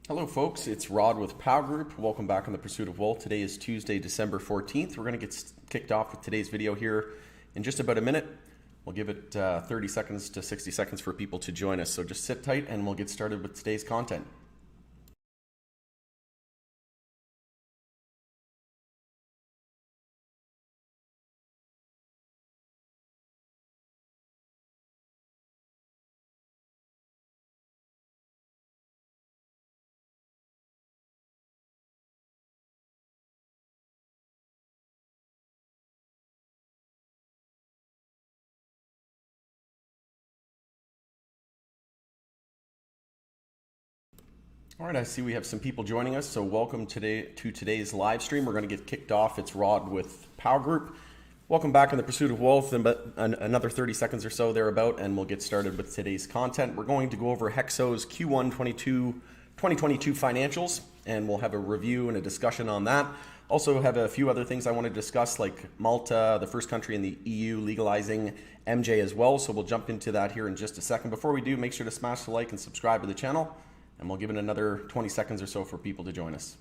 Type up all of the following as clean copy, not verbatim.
Hello folks, it's Rod with POW Group. Welcome back on the Pursuit of Wealth. Today is Tuesday, December 14th. We're going to get kicked off with today's video here in just about a minute. We'll give it 30 seconds to 60 seconds for people to join us. So just sit tight and we'll get started with today's content. All right, I see we have some people joining us, so welcome to today's live stream. We're going to get kicked off. It's Rod with POW Group. Welcome back on the Pursuit of Wealth, and another 30 seconds or so thereabout, and we'll get started with today's content. We're going to go over Hexo's Q1 2022 financials, and we'll have a review and a discussion on that. Also have a few other things I want to discuss, like Malta, the first country in the EU, legalizing MJ as well, so we'll jump into that here in just a second. Before we do, make sure to smash the like and subscribe to the channel. And we'll give it another 20 seconds or so for people to join us.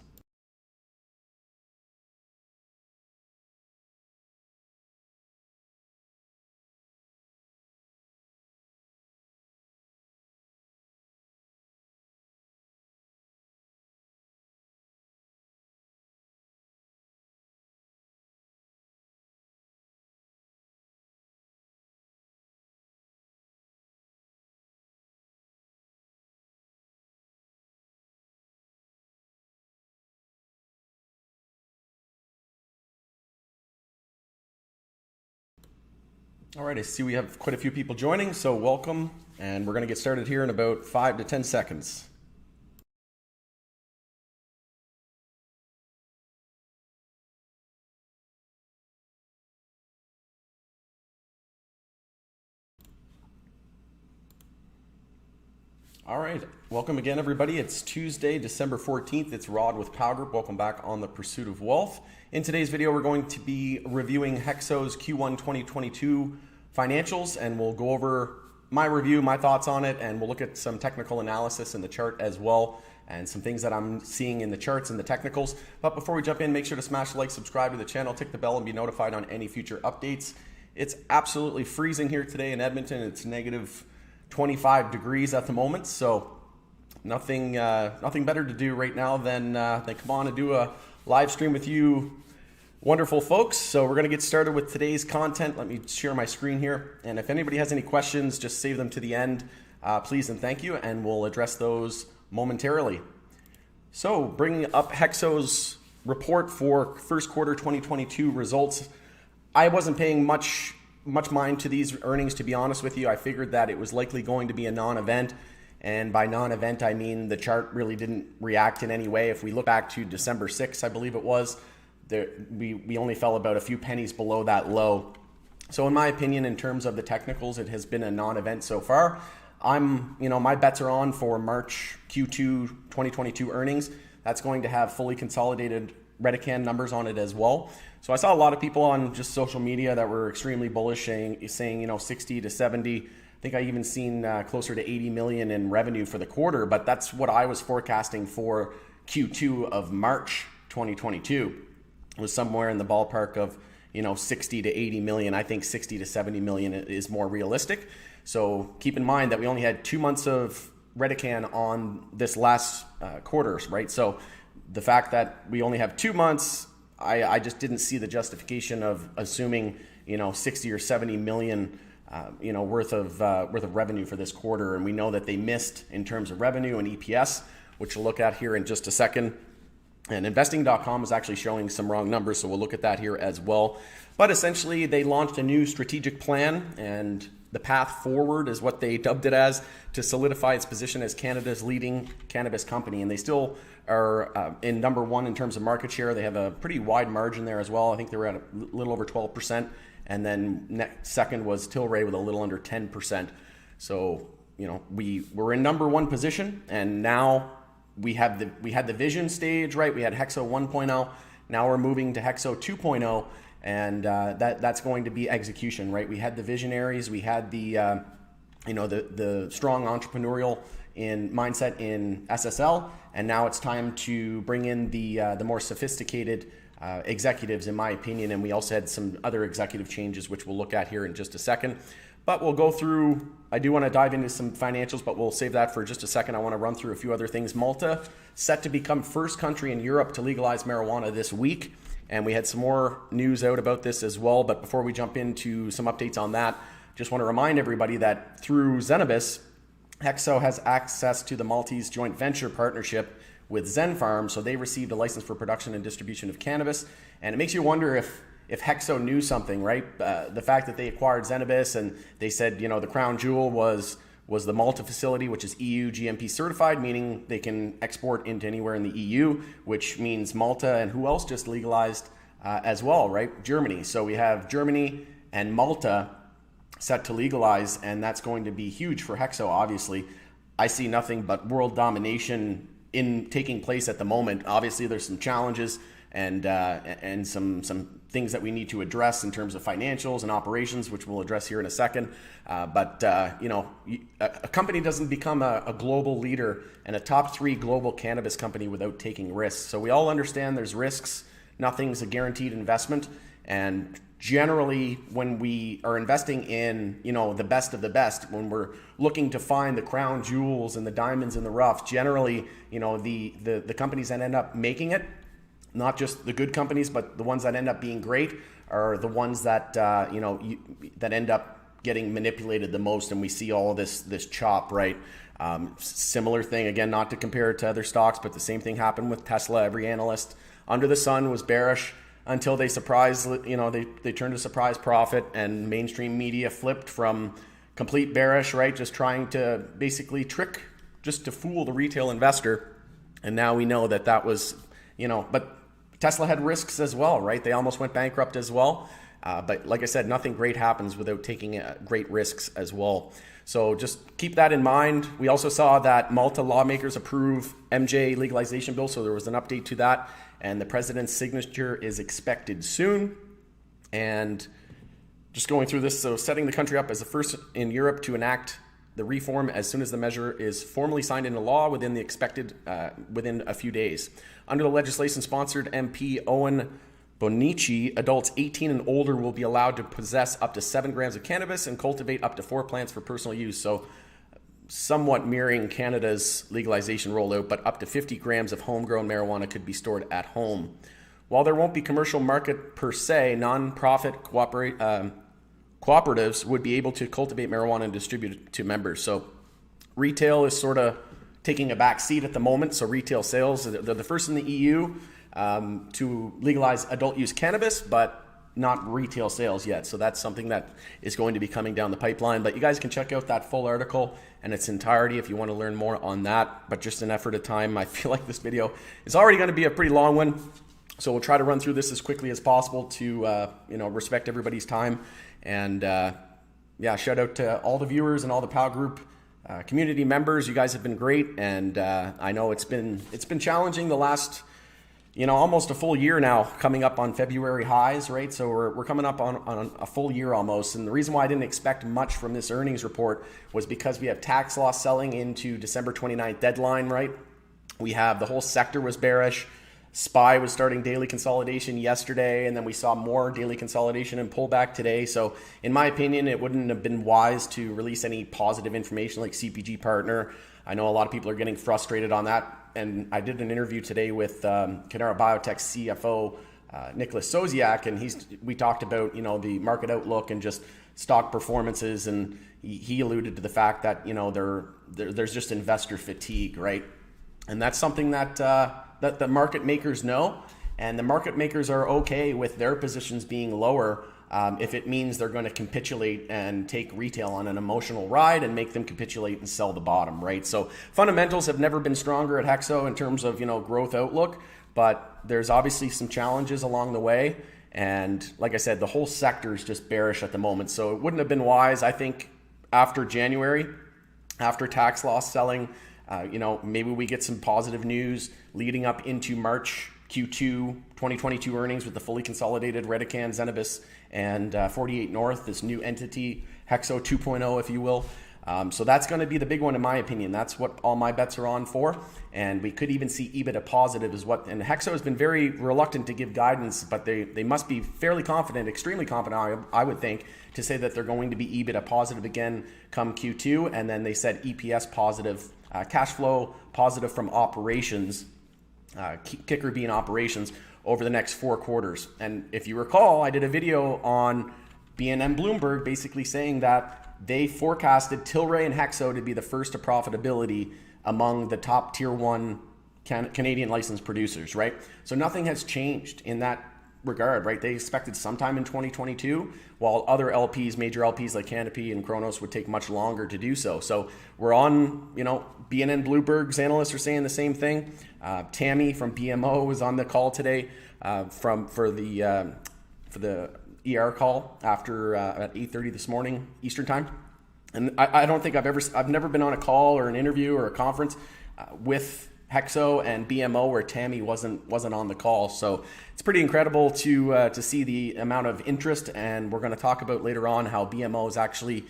All right, I see we have quite a few people joining, so welcome, and we're going to get started here in about 5 to 10 seconds. All right, welcome again, everybody. It's Tuesday, December 14th. It's Rod with POW Group. Welcome back on the Pursuit of Wealth. In today's video, we're going to be reviewing Hexo's Q1 2022 financials, and we'll go over my review, my thoughts on it, and we'll look at some technical analysis in the chart as well, and some things that I'm seeing in the charts and the technicals. But before we jump in, make sure to smash the like, subscribe to the channel, tick the bell, and be notified on any future updates. It's absolutely freezing here today in Edmonton. It's negative 25 degrees at the moment, so nothing better to do right now than come on and do a live stream with you wonderful folks. So we're going to get started with today's content. Let me share my screen here, and if anybody has any questions, just save them to the end, please and thank you, and we'll address those momentarily. So bringing up Hexo's report for first quarter 2022 results, I wasn't paying much mind to these earnings, to be honest with you. I figured that it was likely going to be a non-event, and by non-event I mean the chart really didn't react in any way. If we look back to December 6th, I believe it was, we only fell about a few pennies below that low. So in my opinion, in terms of the technicals, it has been a non-event so far. My bets are on for March Q2 2022 earnings. That's going to have fully consolidated Redican numbers on it as well. So I saw a lot of people on just social media that were extremely bullish, saying 60 to 70. I think I even seen closer to 80 million in revenue for the quarter, but that's what I was forecasting for Q2 of March 2022. It was somewhere in the ballpark of 60 to 80 million. I think 60 to 70 million is more realistic. So keep in mind that we only had 2 months of Redican on this last quarter, right? So the fact that we only have 2 months, I just didn't see the justification of assuming 60 or 70 million worth of revenue for this quarter, and we know that they missed in terms of revenue and EPS, which we'll look at here in just a second. And investing.com is actually showing some wrong numbers, so we'll look at that here as well. But essentially, they launched a new strategic plan, and the path forward is what they dubbed it as, to solidify its position as Canada's leading cannabis company. And they still are in number one in terms of market share. They have a pretty wide margin there as well. I think they were at a little over 12%. And then second was Tilray with a little under 10%. So, we were in number one position, and now we had the vision stage, right? We had HEXO 1.0. Now we're moving to HEXO 2.0, and that's going to be execution, right? We had the visionaries, we had the strong entrepreneurial mindset in SSL, and now it's time to bring in the more sophisticated executives, in my opinion. And we also had some other executive changes, which we'll look at here in just a second. But we'll go through, I do want to dive into some financials, but we'll save that for just a second. I want to run through a few other things. Malta set to become first country in Europe to legalize marijuana this week. And we had some more news out about this as well. But before we jump into some updates on that, just want to remind everybody that through Zenabis, HEXO has access to the Maltese joint venture partnership with Zen Farm. So they received a license for production and distribution of cannabis. And it makes you wonder if HEXO knew something, right? The fact that they acquired Zenabis and they said, the crown jewel was the Malta facility, which is EU GMP certified, meaning they can export into anywhere in the EU, which means Malta and who else just legalized as well, right? Germany. So we have Germany and Malta set to legalize, and that's going to be huge for HEXO, obviously. I see nothing but world domination in taking place at the moment. Obviously, there's some challenges and some things that we need to address in terms of financials and operations, which we'll address here in a second. But a company doesn't become a global leader and a top 3 global cannabis company without taking risks. So we all understand there's risks. Nothing's a guaranteed investment. And generally, when we are investing in, the best of the best, when we're looking to find the crown jewels and the diamonds in the rough, generally, the companies that end up making it, not just the good companies, but the ones that end up being great, are the ones that that end up getting manipulated the most. And we see all of this chop, right? Similar thing, again, not to compare it to other stocks, but the same thing happened with Tesla. Every analyst under the sun was bearish until they they turned a surprise profit, and mainstream media flipped from complete bearish, right? Just trying to basically just to fool the retail investor. And now we know that was, but Tesla had risks as well, right? They almost went bankrupt as well. But like I said, nothing great happens without taking great risks as well. So just keep that in mind. We also saw that Malta lawmakers approve MJ legalization bill. So there was an update to that. And the president's signature is expected soon. And just going through this, so setting the country up as the first in Europe to enact the reform as soon as the measure is formally signed into law within a few days. Under the legislation sponsored MP Owen Bonici, adults 18 and older will be allowed to possess up to 7 grams of cannabis and cultivate up to 4 plants for personal use. So somewhat mirroring Canada's legalization rollout, but up to 50 grams of homegrown marijuana could be stored at home. While there won't be commercial market per se, non-profit cooperatives would be able to cultivate marijuana and distribute it to members. So retail is sort of taking a back seat at the moment. So retail sales, they're the first in the EU to legalize adult use cannabis, but not retail sales yet. So that's something that is going to be coming down the pipeline. But you guys can check out that full article in its entirety if you want to learn more on that. But just an effort of time, I feel like this video is already going to be a pretty long one. So we'll try to run through this as quickly as possible to respect everybody's time. And shout out to all the viewers and all the POW Group community members. You guys have been great, and I know it's been challenging the last almost a full year now, coming up on February highs, right? So we're coming up on a full year almost. And the reason why I didn't expect much from this earnings report was because we have tax loss selling into December 29th deadline, right? We have the whole sector was bearish. SPY was starting daily consolidation yesterday, and then we saw more daily consolidation and pullback today. So in my opinion, it wouldn't have been wise to release any positive information like CPG partner. I know a lot of people are getting frustrated on that. And I did an interview today with Canara Biotech CFO, Nicholas Sosiak, and we talked about, the market outlook and just stock performances. And he alluded to the fact that, there's just investor fatigue, right? And that's something that the market makers know, and the market makers are okay with their positions being lower if it means they're going to capitulate and take retail on an emotional ride and make them capitulate and sell the bottom, right? So fundamentals have never been stronger at HEXO in terms of growth outlook, but there's obviously some challenges along the way. And like I said, the whole sector is just bearish at the moment. So it wouldn't have been wise, I think, after January, after tax loss selling. Maybe we get some positive news leading up into March Q2 2022 earnings with the fully consolidated Redecan, Zenabis, and 48 North, this new entity, HEXO 2.0, if you will. So that's going to be the big one in my opinion. That's what all my bets are on for. And we could even see EBITDA positive is what, and HEXO has been very reluctant to give guidance, but they must be fairly confident, extremely confident, I would think, to say that they're going to be EBITDA positive again come Q2. And then they said EPS positive, cash flow positive from operations, kicker being operations over the next 4 quarters. And if you recall, I did a video on BNN Bloomberg basically saying that they forecasted Tilray and HEXO to be the first to profitability among the top tier 1 Canadian licensed producers, right? So nothing has changed in that regard, right? They expected sometime in 2022, while other LPs, major LPs like Canopy and Kronos would take much longer to do so. So we're on, BNN Bloomberg's analysts are saying the same thing. Tammy from BMO was on the call today for the ER call after at 8:30 this morning Eastern time. And I don't think I've never been on a call or an interview or a conference with HEXO and BMO where Tammy wasn't on the call. So it's pretty incredible to see the amount of interest. And we're going to talk about later on how BMO is actually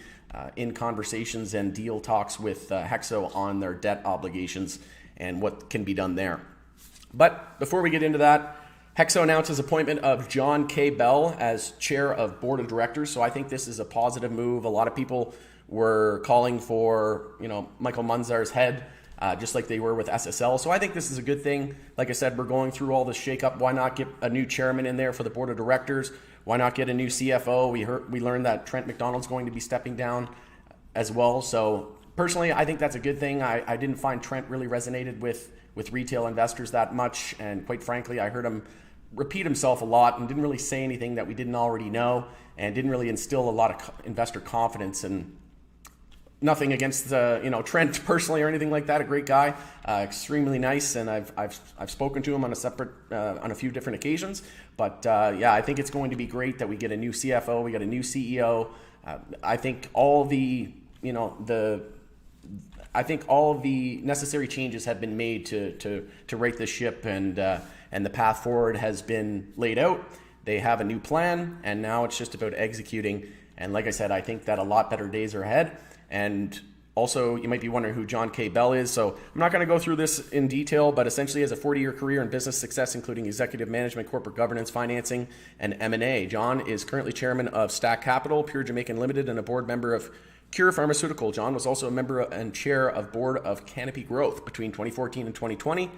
in conversations and deal talks with HEXO on their debt obligations and what can be done there. But before we get into that, HEXO announces appointment of John K. Bell as chair of board of directors. So I think this is a positive move. A lot of people were calling for, Michael Munzar's head, just like they were with SSL. So I think this is a good thing. Like I said, we're going through all this shakeup. Why not get a new chairman in there for the board of directors? Why not get a new CFO? We learned that Trent McDonald's going to be stepping down as well. So personally, I think that's a good thing. I didn't find Trent really resonated with retail investors that much. And quite frankly, I heard him repeat himself a lot and didn't really say anything that we didn't already know and didn't really instill a lot of investor confidence. And nothing against Trent personally or anything like that. A great guy, extremely nice, and I've spoken to him on a few different occasions. But I think it's going to be great that we get a new CFO, we got a new CEO. I think all the necessary changes have been made to right the ship, and the path forward has been laid out. They have a new plan, and now it's just about executing. And like I said, I think that a lot better days are ahead. And also, you might be wondering who John K. Bell is. So I'm not going to go through this in detail, but essentially has a 40-year career in business success, including executive management, corporate governance, financing, and M&A. John is currently chairman of Stack Capital, Pure Jamaican Limited, and a board member of Cure Pharmaceutical. John was also a member and chair of board of Canopy Growth between 2014 and 2020.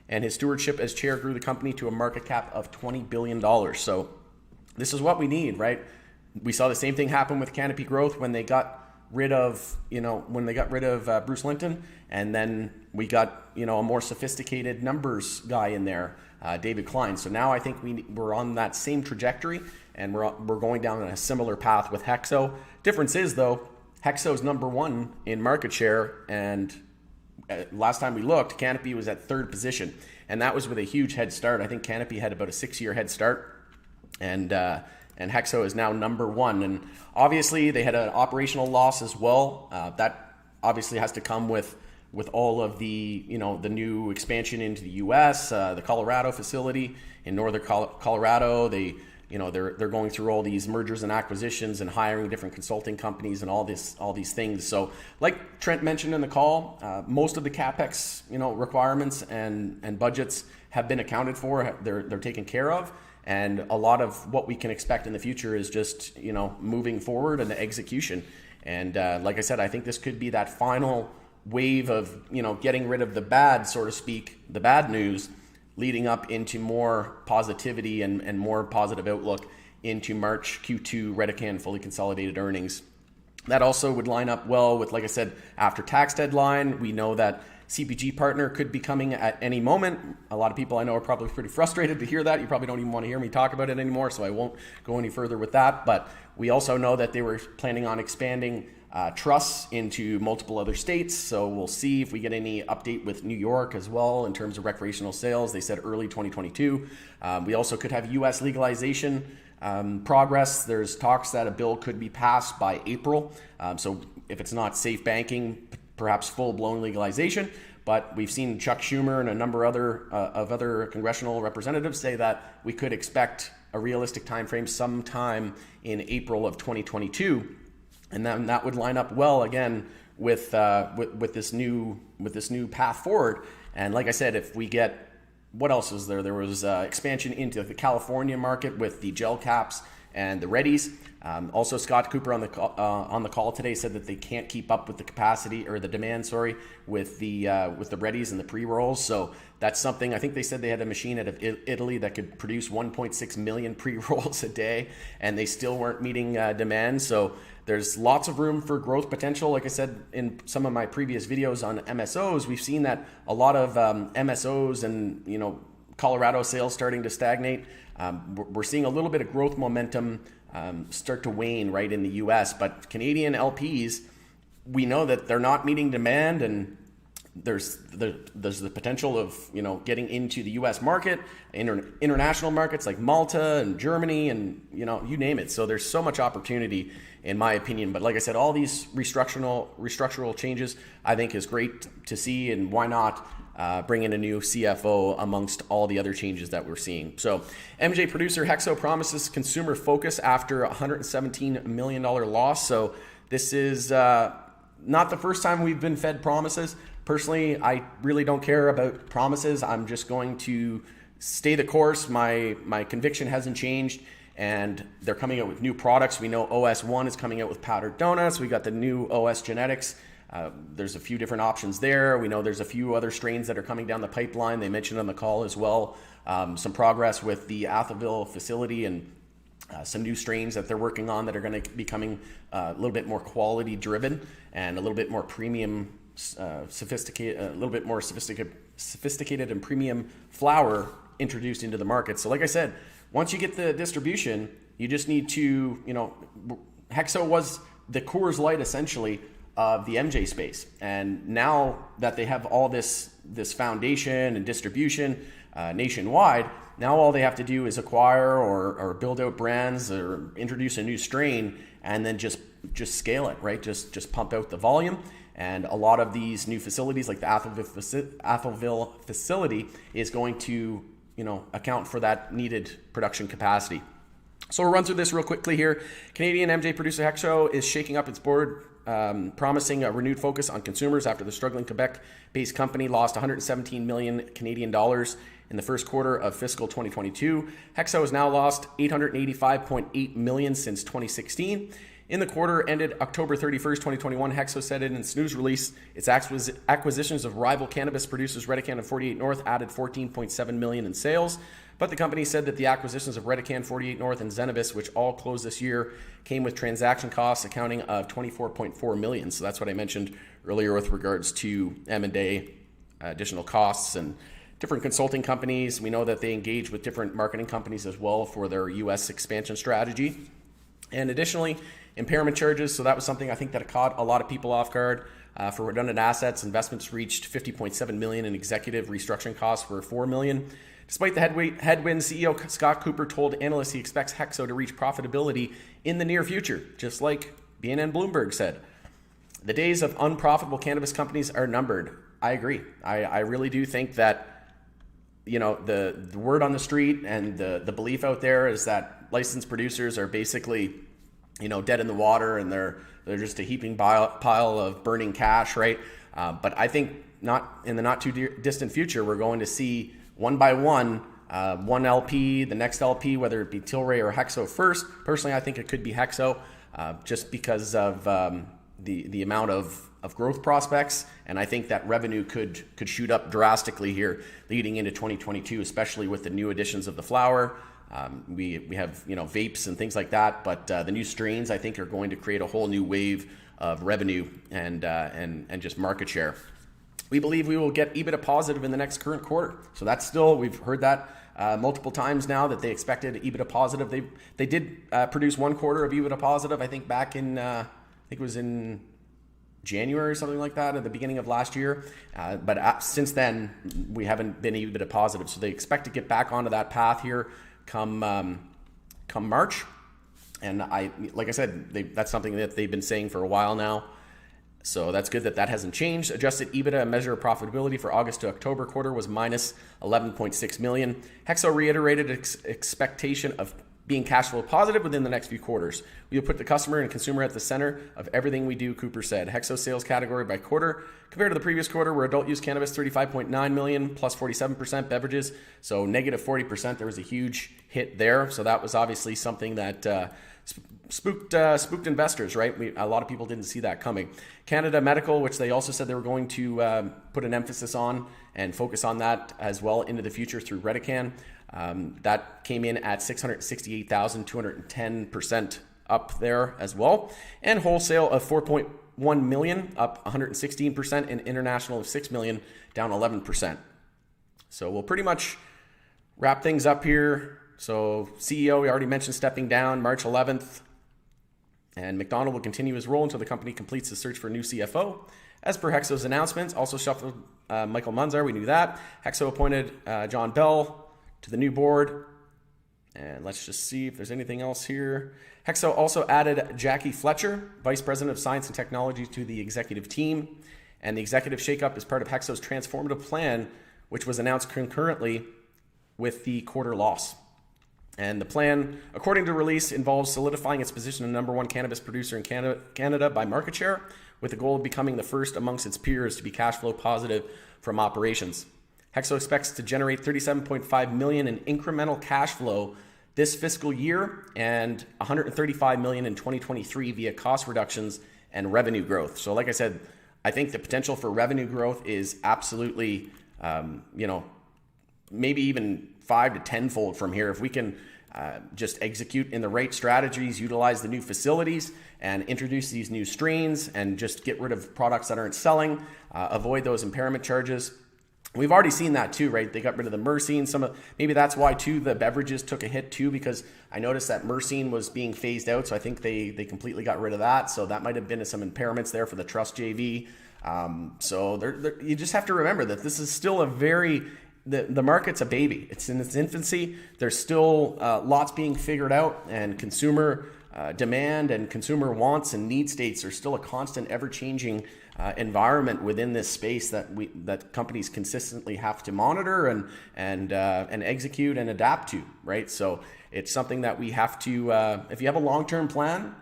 And his stewardship as chair grew the company to a market cap of $20 billion. So this is what we need, right? We saw the same thing happen with Canopy Growth when they got rid of Bruce Linton, and then we got a more sophisticated numbers guy in there, David Klein. So now I think we're on that same trajectory, and we're going down a similar path with HEXO. Difference is though, HEXO's number 1 in market share, and last time we looked, Canopy was at 3rd position, and that was with a huge head start. I think Canopy had about a 6-year head start, and HEXO is now number 1. And obviously they had an operational loss as well. That obviously has to come with all of the the new expansion into the U.S., the Colorado facility in northern Colorado. They're going through all these mergers and acquisitions and hiring different consulting companies and all these things. So like Trent mentioned in the call, most of the CapEx requirements and budgets have been accounted for. They're taken care of. And a lot of what we can expect in the future is just, moving forward and the execution. And like I said, I think this could be that final wave of, getting rid of the bad, so to speak, the bad news, leading up into more positivity and more positive outlook into March Q2 Redecan fully consolidated earnings. That also would line up well with, like I said, after tax deadline. We know that CPG partner could be coming at any moment. A lot of people I know are probably pretty frustrated to hear that. You probably don't even want to hear me talk about it anymore, so I won't go any further with that. But we also know that they were planning on expanding trusts into multiple other states. So we'll see if we get any update with New York as well in terms of recreational sales. They said early 2022. We also could have U.S. legalization progress. There's talks that a bill could be passed by April. So if it's not safe banking, perhaps full-blown legalization. But we've seen Chuck Schumer and a number of other congressional representatives say that we could expect a realistic time frame sometime in April of 2022. And then that would line up well, again, with this new path forward. And like I said, if we get, what else is there? There was expansion into the California market with the gel caps and the readies. Also, Scott Cooper on the call today said that they can't keep up with the capacity or the demand, with the readies and the pre-rolls. So that's something. I think they said they had a machine out of Italy that could produce 1.6 million pre-rolls a day, and they still weren't meeting demand. So there's lots of room for growth potential. Like I said in some of my previous videos on MSOs, we've seen that a lot of MSOs and Colorado sales starting to stagnate. We're seeing a little bit of growth momentum start to wane right in the US, but Canadian LPs, we know that they're not meeting demand, and there's the potential of getting into the US market, international markets like Malta and Germany, and you name it. So there's so much opportunity in my opinion. But like I said, all these restructural changes I think is great to see, and why not bring in a new CFO amongst all the other changes that we're seeing. So MJ producer HEXO promises consumer focus after $117 million loss. So this is not the first time we've been fed promises. Personally, I really don't care about promises. I'm just going to stay the course. My conviction hasn't changed, and they're coming out with new products. We know OS1 is coming out with powdered donuts. We got the new OS genetics. There's a few different options there. We know there's a few other strains that are coming down the pipeline. They mentioned on the call as well some progress with the Atholville facility, and some new strains that they're working on that are going to be coming a little bit more quality driven and a little bit more premium, sophisticated and premium flower introduced into the market. So like I said, once you get the distribution, you just need to, HEXO was the Coors Light essentially of the MJ space. And now that they have all this foundation and distribution nationwide, now all they have to do is acquire or build out brands or introduce a new strain, and then just scale it, right? Just pump out the volume. And a lot of these new facilities, like the Atholville facility, is going to account for that needed production capacity. So we'll run through this real quickly here. Canadian MJ producer HEXO is shaking up its board, promising a renewed focus on consumers after the struggling Quebec-based company lost 117 million Canadian dollars in the first quarter of fiscal 2022. HEXO has now lost 885.8 million since 2016. In the quarter ended October 31st, 2021, HEXO said in its news release its acquisitions of rival cannabis producers Redecan and 48 North added 14.7 million in sales. But the company said that the acquisitions of Redecan, 48 North, and Zenabis, which all closed this year, came with transaction costs accounting of 24.4 million. So that's what I mentioned earlier with regards to M&A, additional costs, and different consulting companies. We know that they engage with different marketing companies as well for their U.S. expansion strategy. And additionally, impairment charges. So that was something I think that caught a lot of people off guard. For redundant assets, investments reached 50.7 million, and executive restructuring costs were 4 million. Despite the headwind, CEO Scott Cooper told analysts he expects HEXO to reach profitability in the near future, just like BNN Bloomberg said. The days of unprofitable cannabis companies are numbered. I agree. I really do think that the word on the street and the belief out there is that licensed producers are basically dead in the water, and they're just a heaping pile of burning cash, right? But I think not in the not too distant future, we're going to see one by one, one LP, the next LP, whether it be Tilray or HEXO first. Personally, I think it could be HEXO, just because of the amount of growth prospects, and I think that revenue could shoot up drastically here leading into 2022, especially with the new additions of the flower. We have vapes and things like that, but the new strains I think are going to create a whole new wave of revenue and just market share. We believe we will get EBITDA positive in the next current quarter. So that's still, we've heard that multiple times now, that they expected EBITDA positive. They did produce one quarter of EBITDA positive, I think back in, I think it was in January or something like that, at the beginning of last year. But since then, we haven't been EBITDA positive. So they expect to get back onto that path here come March. And like I said, that's something that they've been saying for a while now. So that's good that hasn't changed. Adjusted EBITDA, a measure of profitability for August to October quarter, was minus 11.6 million. HEXO reiterated its expectation of being cash flow positive within the next few quarters. We will put the customer and consumer at the center of everything we do, Cooper said. HEXO sales category by quarter. Compared to the previous quarter, where adult use cannabis, 35.9 million, plus 47% beverages, so negative 40%. There was a huge hit there. So that was obviously something that spooked investors, right? A lot of people didn't see that coming. Canada Medical, which they also said they were going to put an emphasis on and focus on that as well into the future through Redecan. That came in at 668,000, 210% up there as well. And wholesale of 4.1 million, up 116%, and international of 6 million, down 11%. So we'll pretty much wrap things up here. So CEO, we already mentioned, stepping down March 11th. And McDonald will continue his role until the company completes the search for a new CFO. As per HEXO's announcements, also shuffled Michael Munzar, we knew that. HEXO appointed John Bell to the new board. And let's just see if there's anything else here. HEXO also added Jackie Fletcher, Vice President of Science and Technology, to the executive team. And the executive shakeup is part of HEXO's transformative plan, which was announced concurrently with the quarter loss. And the plan, according to release, involves solidifying its position as number one cannabis producer in Canada by market share, with the goal of becoming the first amongst its peers to be cash flow positive from operations. HEXO expects to generate 37.5 million in incremental cash flow this fiscal year and 135 million in 2023 via cost reductions and revenue growth. So like I said, I think the potential for revenue growth is absolutely, maybe even 5 to 10-fold from here. If we can just execute in the right strategies, utilize the new facilities, and introduce these new strains, and just get rid of products that aren't selling, avoid those impairment charges. We've already seen that too, right? They got rid of the myrcene. Maybe that's why too the beverages took a hit too, because I noticed that myrcene was being phased out. So I think they completely got rid of that. So that might have been some impairments there for the Trust JV. So you just have to remember that this is still the market's a baby. It's in its infancy. There's still lots being figured out, and consumer demand and consumer wants and need states are still a constant, ever-changing environment within this space that companies consistently have to monitor and execute and adapt to, right? So it's something that we have to. If you have a long-term plan,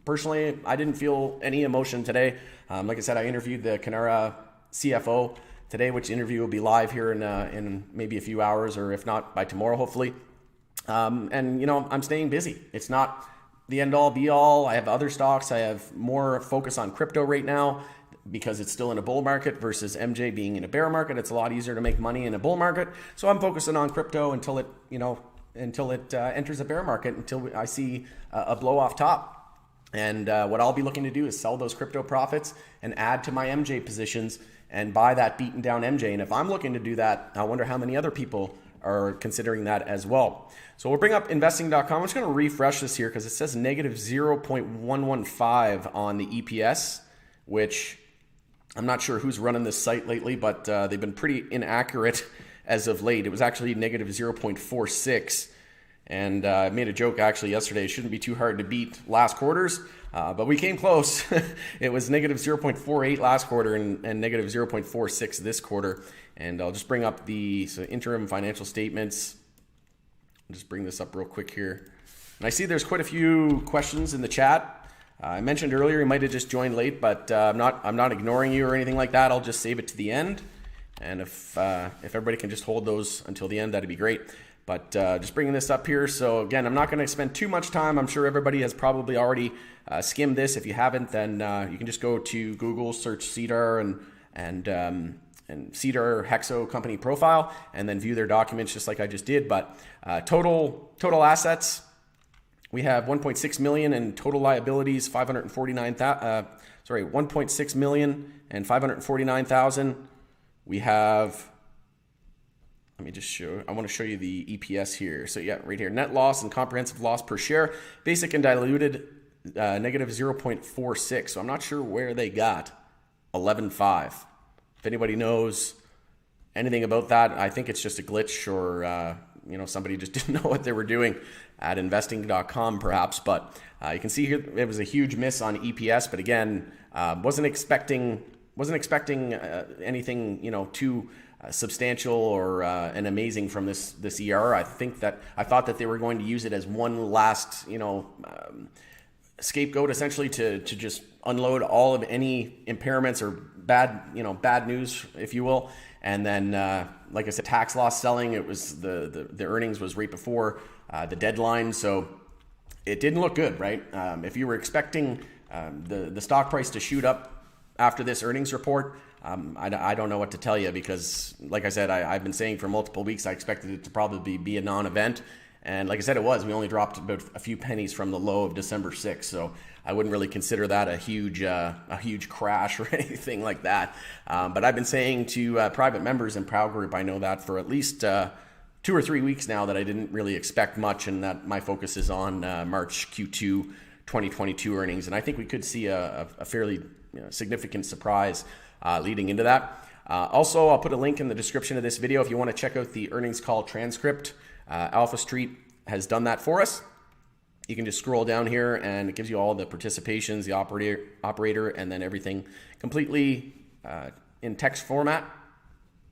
personally, I didn't feel any emotion today. Like I said, I interviewed the Canara CFO today, which interview will be live here in maybe a few hours, or if not by tomorrow, hopefully. And I'm staying busy. It's not the end all be all. I have other stocks. I have more focus on crypto right now because it's still in a bull market versus MJ being in a bear market. It's a lot easier to make money in a bull market. So I'm focusing on crypto until it enters a bear market, until I see a blow off top. And what I'll be looking to do is sell those crypto profits and add to my MJ positions and buy that beaten down MJ. And if I'm looking to do that, I wonder how many other people are considering that as well. So we'll bring up investing.com. I'm just going to refresh this here because it says negative 0.115 on the EPS, which I'm not sure who's running this site lately, but they've been pretty inaccurate as of late. It was actually negative 0.46. And I made a joke actually yesterday. It shouldn't be too hard to beat last quarter's, but we came close. It was negative 0.48 last quarter and negative 0.46 this quarter. And I'll just bring up the interim financial statements. I'll just bring this up real quick here. And I see there's quite a few questions in the chat. I mentioned earlier you might have just joined late, but I'm not ignoring you or anything like that. I'll just save it to the end. And if everybody can just hold those until the end, that'd be great. But just bringing this up here. So again, I'm not going to spend too much time. I'm sure everybody has probably already skimmed this. If you haven't, then you can just go to Google, search CEDAR and CEDAR HEXO company profile, and then view their documents just like I just did. But total assets, we have 1.6 million, and total liabilities 1.6 million and 549,000. We have. Let me just I want to show you the EPS here. So yeah, right here, net loss and comprehensive loss per share, basic and diluted, negative 0.46. So I'm not sure where they got 11.5. If anybody knows anything about that, I think it's just a glitch, or somebody just didn't know what they were doing at investing.com perhaps. But you can see here it was a huge miss on EPS. But again, wasn't expecting wasn't expecting anything, too substantial or and amazing from this ER. I thought that they were going to use it as one last, scapegoat, essentially, to just unload all of any impairments or bad news, if you will. And then, like I said, tax loss selling. It was the earnings was right before the deadline, so it didn't look good, right? If you were expecting the stock price to shoot up after this earnings report, I don't know what to tell you, because, like I said, I've been saying for multiple weeks I expected it to probably be a non-event. And like I said, it was. We only dropped about a few pennies from the low of December 6th, so I wouldn't really consider that a huge crash or anything like that. But I've been saying to private members in Proud Group, I know that for at least 2 or 3 weeks now, that I didn't really expect much, and that my focus is on March Q2 2022 earnings. And I think we could see a fairly significant surprise leading into that. Also, I'll put a link in the description of this video if you want to check out the earnings call transcript. Alpha Street has done that for us. You can just scroll down here and it gives you all the participations, the operator, and then everything completely in text format.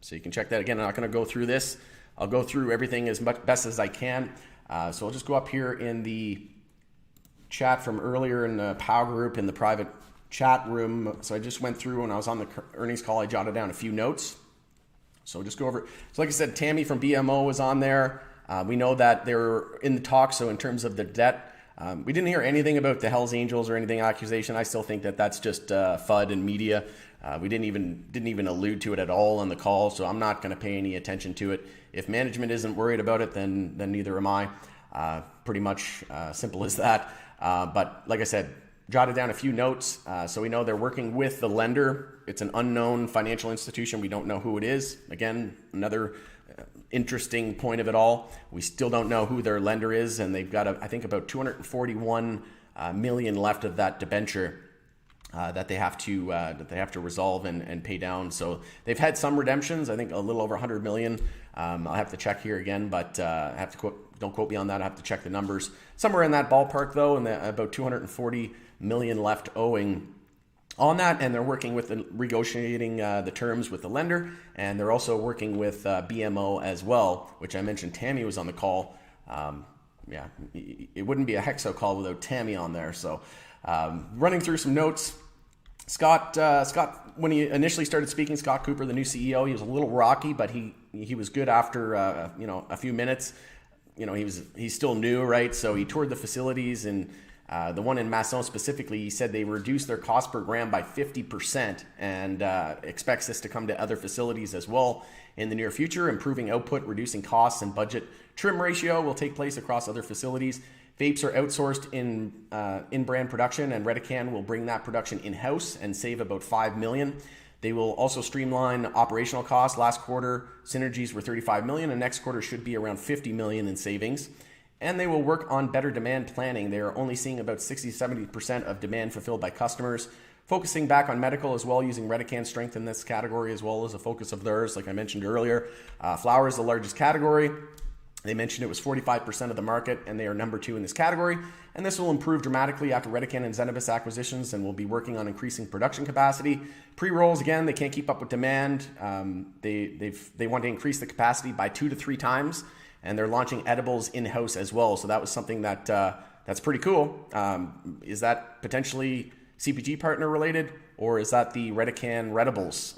So you can check that. Again, I'm not going to go through this. I'll go through everything as best as I can. So I'll just go up here in the chat from earlier in the POW group in the private chat room. So I just went through when I was on the earnings call. I jotted down a few notes. So just go over. So like I said, Tammy from BMO was on there. We know that they're in the talk. So in terms of the debt, we didn't hear anything about the Hells Angels or anything accusation. I still think that that's just FUD and media. We didn't even allude to it at all on the call. So I'm not going to pay any attention to it. If management isn't worried about it, then neither am I. Pretty much simple as that. But like I said, jotted down a few notes. So we know they're working with the lender. It's an unknown financial institution. We don't know who it is. Again, another interesting point of it all. We still don't know who their lender is, and they've got, I think, about 241 million left of that debenture that they have to resolve and pay down. So they've had some redemptions. I think a little over 100 million. I'll have to check here again, but don't quote me on that. I have to check the numbers. Somewhere in that ballpark, though, and about 240 million left owing on that, and they're working with negotiating the terms with the lender, and they're also working with BMO as well, which I mentioned. Tammy was on the call. Yeah, it wouldn't be a HEXO call without Tammy on there. So running through some notes. Scott, when he initially started speaking, Scott Cooper, the new CEO, he was a little rocky, but he was good after a few minutes. He's still new, right? So he toured the facilities, and the one in Masson specifically, he said they reduced their cost per gram by 50% and expects this to come to other facilities as well in the near future. Improving output, reducing costs, and budget trim ratio will take place across other facilities. Vapes are outsourced in brand production, and Redecan will bring that production in-house and save about $5 million. They will also streamline operational costs. Last quarter, synergies were $35 million, and next quarter should be around $50 million in savings. And they will work on better demand planning. They are only seeing about 60-70% of demand fulfilled by customers. Focusing back on medical as well, using Redecan's strength in this category as well as a focus of theirs, like I mentioned earlier. Flower is the largest category. They mentioned it was 45% of the market, and they are number 2 in this category. And this will improve dramatically after Redecan and Zenabis acquisitions, and will be working on increasing production capacity. Pre-rolls, again, they can't keep up with demand. They want to increase the capacity by 2 to 3 times. And they're launching edibles in-house as well. So that was something that's pretty cool. Is that potentially CPG partner related, or is that the Redecan Redibles?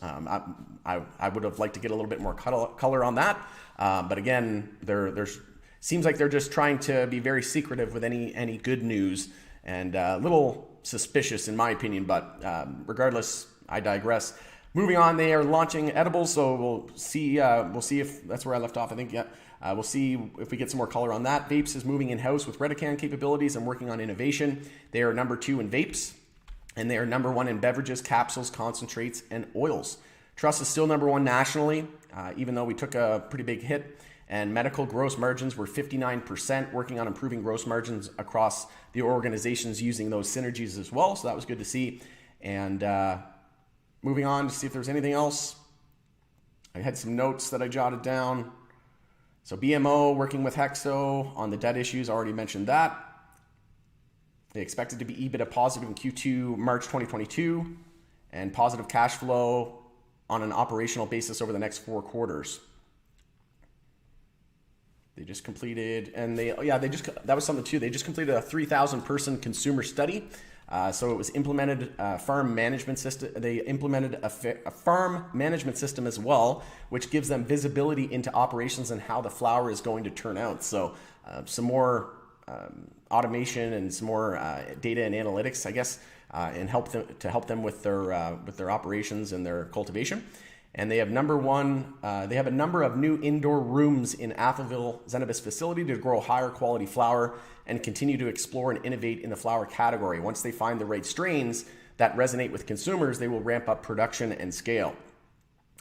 I would have liked to get a little bit more color on that. But again, there's seems like they're just trying to be very secretive with any good news, and a little suspicious in my opinion. But regardless, I digress. Moving on, they are launching edibles, so we'll see if that's where I left off. I think, yeah. We'll see if we get some more color on that. Vapes is moving in-house with Redecan capabilities and working on innovation. They are number 2 in vapes, and they are number 1 in beverages, capsules, concentrates, and oils. Truss is still number 1 nationally, even though we took a pretty big hit. And medical gross margins were 59%, working on improving gross margins across the organizations using those synergies as well. So that was good to see. And moving on to see if there's anything else. I had some notes that I jotted down. So BMO working with HEXO on the debt issues, I already mentioned that. They expected to be EBITDA positive in Q2 March 2022. and positive cash flow on an operational basis over the next 4 quarters. They just completed, and that was something too. They just completed a 3,000 person consumer study. So it was implemented farm management system. They implemented a farm management system as well, which gives them visibility into operations and how the flour is going to turn out. So some more automation and some more data and analytics, I guess, and help them with their operations and their cultivation. And they have they have a number of new indoor rooms in Atholville Zenabis facility to grow higher quality flour and continue to explore and innovate in the flour category. Once they find the right strains that resonate with consumers, they will ramp up production and scale.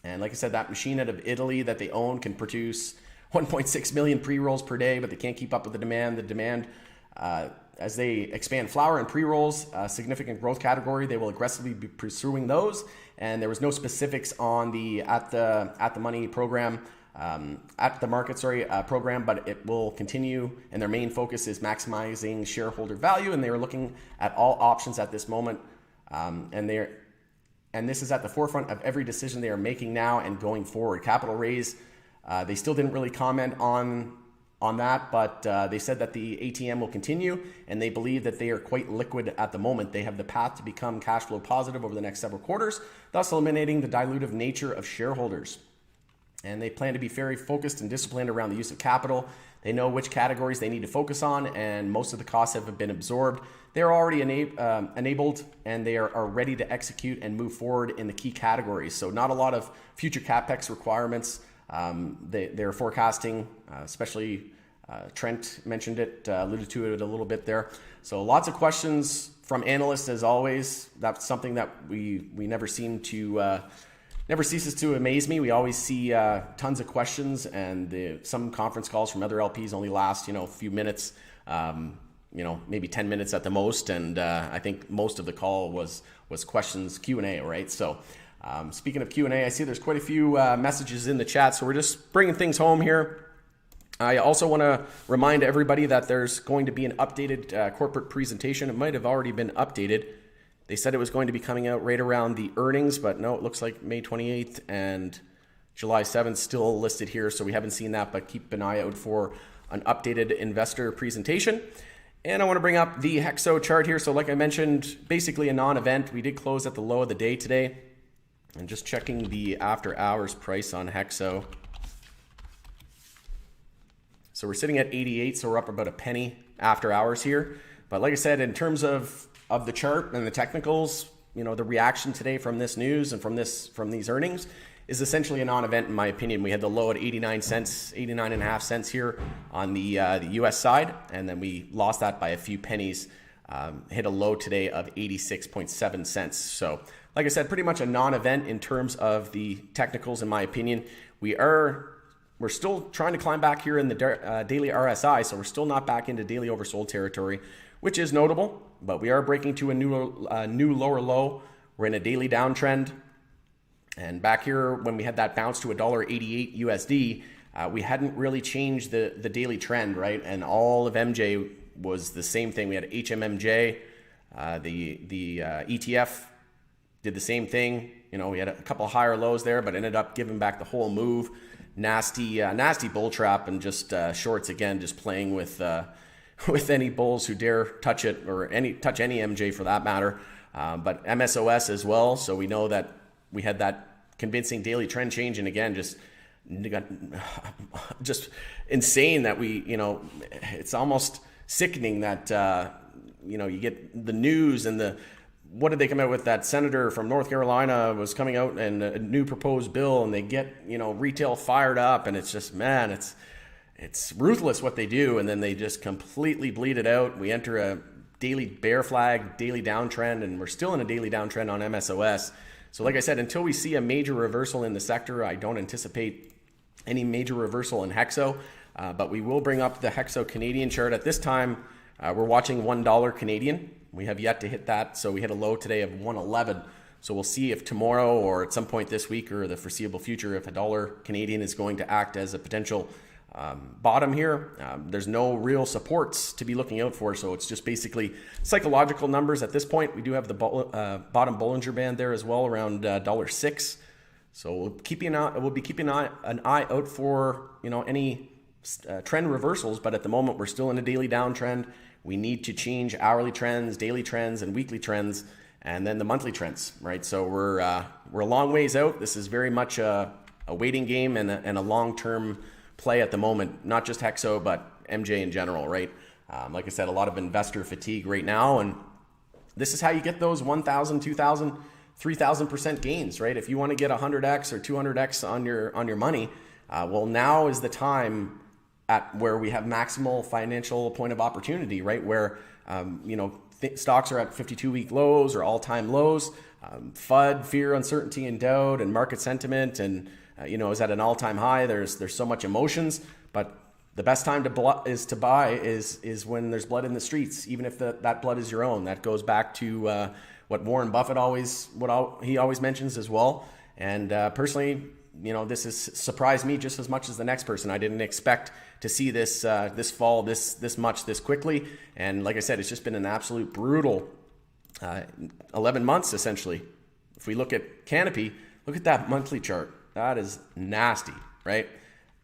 And like I said, that machine out of Italy that they own can produce 1.6 million pre-rolls per day, but they can't keep up with the demand. The demand, as they expand flour and pre-rolls, a significant growth category, they will aggressively be pursuing those. And there was no specifics on the at the money program, at the market program, but it will continue. And their main focus is maximizing shareholder value, and they are looking at all options at this moment. And this is at the forefront of every decision they are making now and going forward. Capital raise, they still didn't really comment on that, but they said that the ATM will continue, and they believe that they are quite liquid at the moment. They have the path to become cash flow positive over the next several quarters, thus eliminating the dilutive nature of shareholders. And they plan to be very focused and disciplined around the use of capital. They know which categories they need to focus on, and most of the costs have been absorbed. They are already enabled, and they are ready to execute and move forward in the key categories. So not a lot of future CapEx requirements. They're forecasting, especially Trent mentioned it, alluded to it a little bit there. So lots of questions from analysts as always. That's something that we never seem to, never ceases to amaze me. We always see tons of questions, and some conference calls from other LPs only last, a few minutes, maybe 10 minutes at the most. And I think most of the call was questions, Q&A, right? So speaking of Q&A, I see there's quite a few messages in the chat, so we're just bringing things home here. I also want to remind everybody that there's going to be an updated corporate presentation. It might have already been updated. They said it was going to be coming out right around the earnings, but no, it looks like May 28th and July 7th still listed here, so we haven't seen that, but keep an eye out for an updated investor presentation. And I want to bring up the HEXO chart here. So like I mentioned, basically a non-event. We did close at the low of the day today. And just checking the after hours price on HEXO. So we're sitting at 88, so we're up about a penny after hours here. But like I said, in terms of the chart and the technicals, the reaction today from this news and from these earnings is essentially a non-event in my opinion. We had the low at 89 cents, 89.5 cents here on the US side, and then we lost that by a few pennies, hit a low today of 86.7 cents. So like I said, pretty much a non-event in terms of the technicals in my opinion. We're still trying to climb back here in the daily RSI, so we're still not back into daily oversold territory, which is notable, but we are breaking to a new lower low. We're in a daily downtrend. And back here, when we had that bounce to $1.88 USD, we hadn't really changed the daily trend, right? And all of MJ was the same thing. We had HMMJ, the ETF did the same thing. We had a couple higher lows there, but ended up giving back the whole move. Nasty bull trap, and just shorts again, just playing with any bulls who dare touch it, or touch any MJ for that matter. But MSOS as well. So we know that we had that convincing daily trend change, and again, just insane that it's almost sickening that you get the news and what did they come out with? That senator from North Carolina was coming out and a new proposed bill, and they get retail fired up, and it's just, man, it's ruthless what they do, and then they just completely bleed it out. We enter a daily bear flag, daily downtrend, and we're still in a daily downtrend on MSOS. So like I said, until we see a major reversal in the sector, I don't anticipate any major reversal in HEXO, but we will bring up the HEXO Canadian chart. At this time, we're watching $1 Canadian. We have yet to hit that, so we hit a low today of 111. So we'll see if tomorrow or at some point this week or the foreseeable future, if $1 Canadian is going to act as a potential bottom here. There's no real supports to be looking out for, so it's just basically psychological numbers at this point. We do have the bottom Bollinger Band there as well, around $6. So we'll be keeping an eye out for any trend reversals, but at the moment we're still in a daily downtrend. We need to change hourly trends, daily trends, and weekly trends, and then the monthly trends, right? So we're a long ways out. This is very much a waiting game and a long-term play at the moment, not just Hexo, but MJ in general, right? Like I said, a lot of investor fatigue right now, and this is how you get those 1,000, 2,000, 3,000% gains, right? If you want to get 100x or 200x on your money, well, now is the time at where we have maximal financial point of opportunity, right? Where stocks are at 52-week lows or all-time lows. FUD, fear, uncertainty, and doubt, and market sentiment, and is at an all-time high. There's so much emotions, but the best time to buy is when there's blood in the streets, even if that blood is your own. That goes back to what Warren Buffett always mentions as well. And personally, this has surprised me just as much as the next person. I didn't expect to see this fall this much this quickly. And like I said, it's just been an absolute brutal 11 months essentially. If we look at Canopy, look at that monthly chart. That is nasty, right?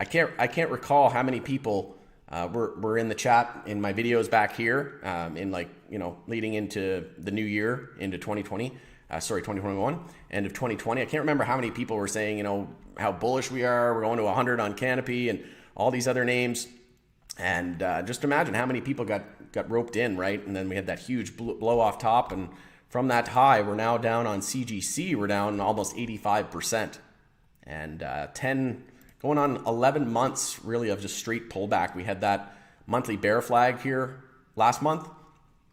I can't recall how many people were in the chat in my videos back here leading into the new year, into 2021, end of 2020. I can't remember how many people were saying, how bullish we are. We're going to 100 on Canopy and all these other names. And just imagine how many people got roped in, right? And then we had that huge blow off top. And from that high, we're now down on CGC. We're down almost 85%. And going on 11 months really of just straight pullback. We had that monthly bear flag here last month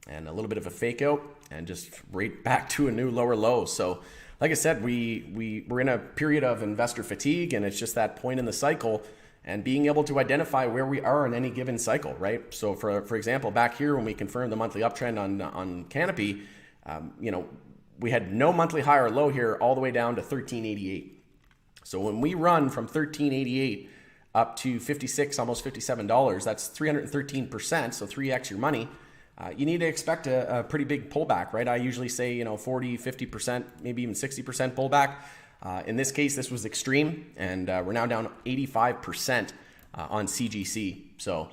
and a little bit of a fake out and just right back to a new lower low. So like I said, we're in a period of investor fatigue, and it's just that point in the cycle and being able to identify where we are in any given cycle, right? So for example, back here when we confirmed the monthly uptrend on Canopy, we had no monthly high or low here all the way down to 1388. So when we run from 1388 up to 56, almost $57, that's 313%, so 3x your money. You need to expect a pretty big pullback, right? I usually say, 40, 50%, maybe even 60% pullback. In this case, this was extreme, and we're now down 85% on CGC. So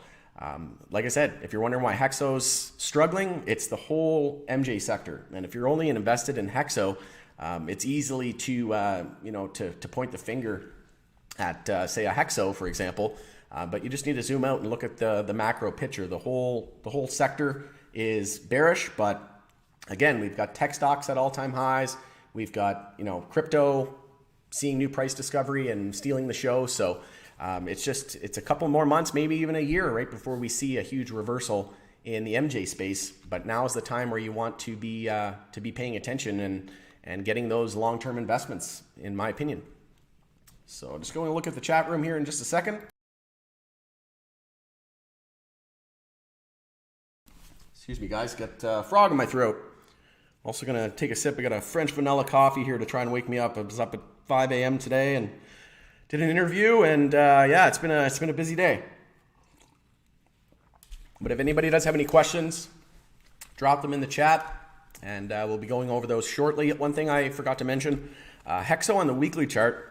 like I said, if you're wondering why Hexo's struggling, it's the whole MJ sector. And if you're only invested in Hexo, it's easily to point the finger at, say, a Hexo, for example, but you just need to zoom out and look at the macro picture. The whole sector is bearish, but again, we've got tech stocks at all-time highs. We've got crypto seeing new price discovery and stealing the show. So it's a couple more months, maybe even a year, right, before we see a huge reversal in the MJ space. But now is the time where you want to be paying attention and getting those long-term investments, in my opinion. So just going to look at the chat room here in just a second. Excuse me, guys, got a frog in my throat. Also going to take a sip. I got a French vanilla coffee here to try and wake me up. I was up at 5 a.m. today and did an interview, and yeah, it's been a busy day. But if anybody does have any questions, drop them in the chat. And we'll be going over those shortly. One thing I forgot to mention, Hexo on the weekly chart,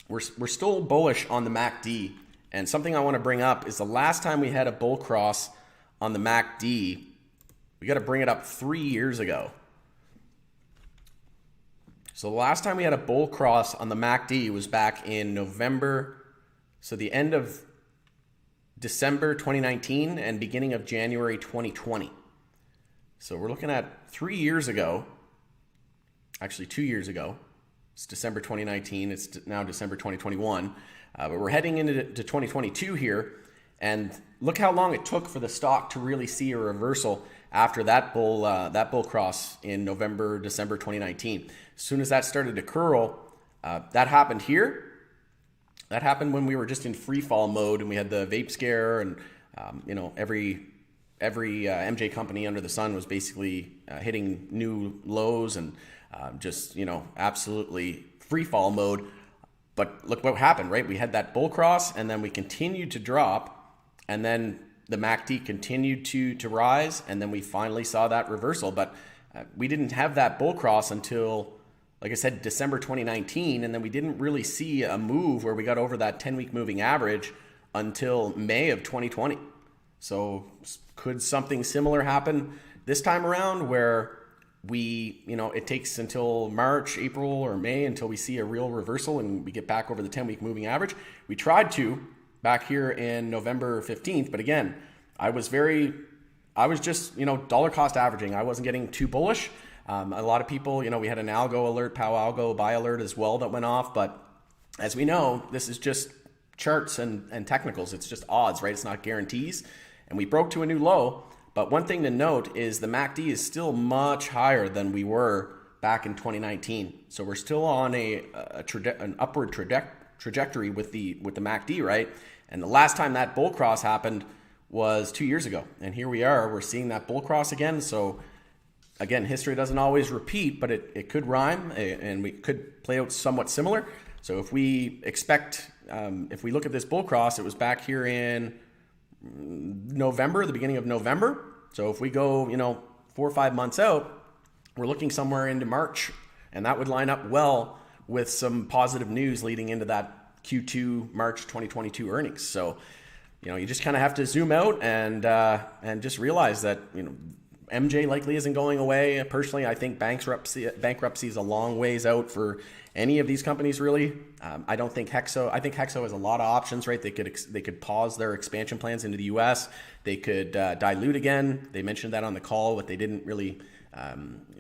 we're still bullish on the MACD. And something I want to bring up is the last time we had a bull cross on the MACD, we got to bring it up 3 years ago. So the last time we had a bull cross on the MACD was back in November, so the end of December 2019 and beginning of January 2020. So we're looking at 3 years ago, actually 2 years ago. It's December 2019, it's now December 2021, but we're heading into 2022 here, and look how long it took for the stock to really see a reversal after that bull cross in November, December 2019. As soon as that started to curl, that happened here. That happened when we were just in free fall mode and we had the vape scare, and every MJ company under the sun was basically hitting new lows and just absolutely free fall mode. But look what happened, right? We had that bull cross, and then we continued to drop, and then the MACD continued to rise, and then we finally saw that reversal. But we didn't have that bull cross until, like I said, December 2019, and then we didn't really see a move where we got over that 10-week moving average until May of 2020. So could something similar happen this time around, where it takes until March, April, or May until we see a real reversal and we get back over the 10-week moving average? We tried to back here in November 15th, but again, I was just, dollar cost averaging. I wasn't getting too bullish. A lot of people, we had an algo alert, POW algo buy alert as well that went off, but as we know, this is just charts and technicals. It's just odds, right? It's not guarantees. And we broke to a new low. But one thing to note is the MACD is still much higher than we were back in 2019. So we're still on an upward trajectory with the MACD, right? And the last time that bull cross happened was 2 years ago. And here we are, we're seeing that bull cross again. So again, history doesn't always repeat, but it could rhyme, and we could play out somewhat similar. So if we expect, if we look at this bull cross, it was back here in November, the beginning of November. So if we go, 4 or 5 months out, we're looking somewhere into March, and that would line up well with some positive news leading into that Q2 March 2022 earnings. So, you just kind of have to zoom out and just realize that, MJ likely isn't going away. Personally, I think bankruptcy is a long ways out for any of these companies, really. I think HEXO has a lot of options, right? They could pause their expansion plans into the US. They could dilute again. They mentioned that on the call, but they didn't really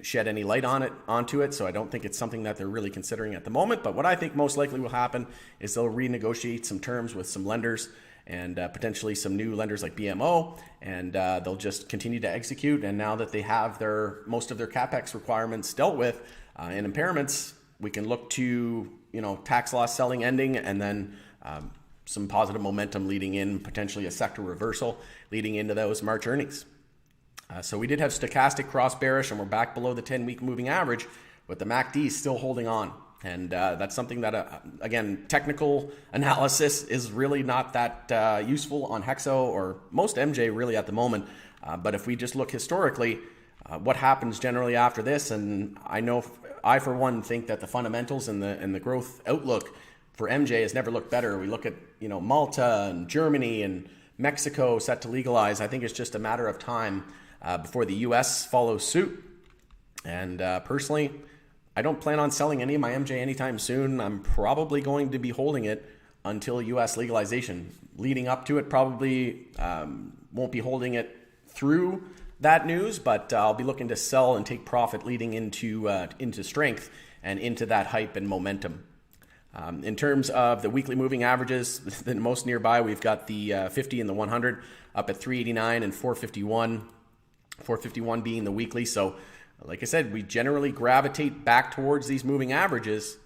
shed any light onto it. So I don't think it's something that they're really considering at the moment. But what I think most likely will happen is they'll renegotiate some terms with some lenders, and potentially some new lenders like BMO, and they'll just continue to execute. And now that they have most of their CapEx requirements dealt with and impairments, we can look to tax loss selling ending, and then some positive momentum leading in, potentially a sector reversal leading into those March earnings. So we did have stochastic cross bearish, and we're back below the 10-week moving average, but the MACD is still holding on. And that's something that, again, technical analysis is really not that useful on HEXO or most MJ really at the moment. But if we just look historically, what happens generally after this, and I for one think that the fundamentals and the growth outlook for MJ has never looked better. We look at Malta and Germany and Mexico set to legalize. I think it's just a matter of time before the US follows suit. And personally, I don't plan on selling any of my MJ anytime soon. I'm probably going to be holding it until US legalization. Leading up to it, probably won't be holding it through that news, but I'll be looking to sell and take profit leading into strength and into that hype and momentum. In terms of the weekly moving averages, the most nearby, we've got the 50 and the 100 up at 389 and 451. 451 being the weekly. So like I said, we generally gravitate back towards these moving averages,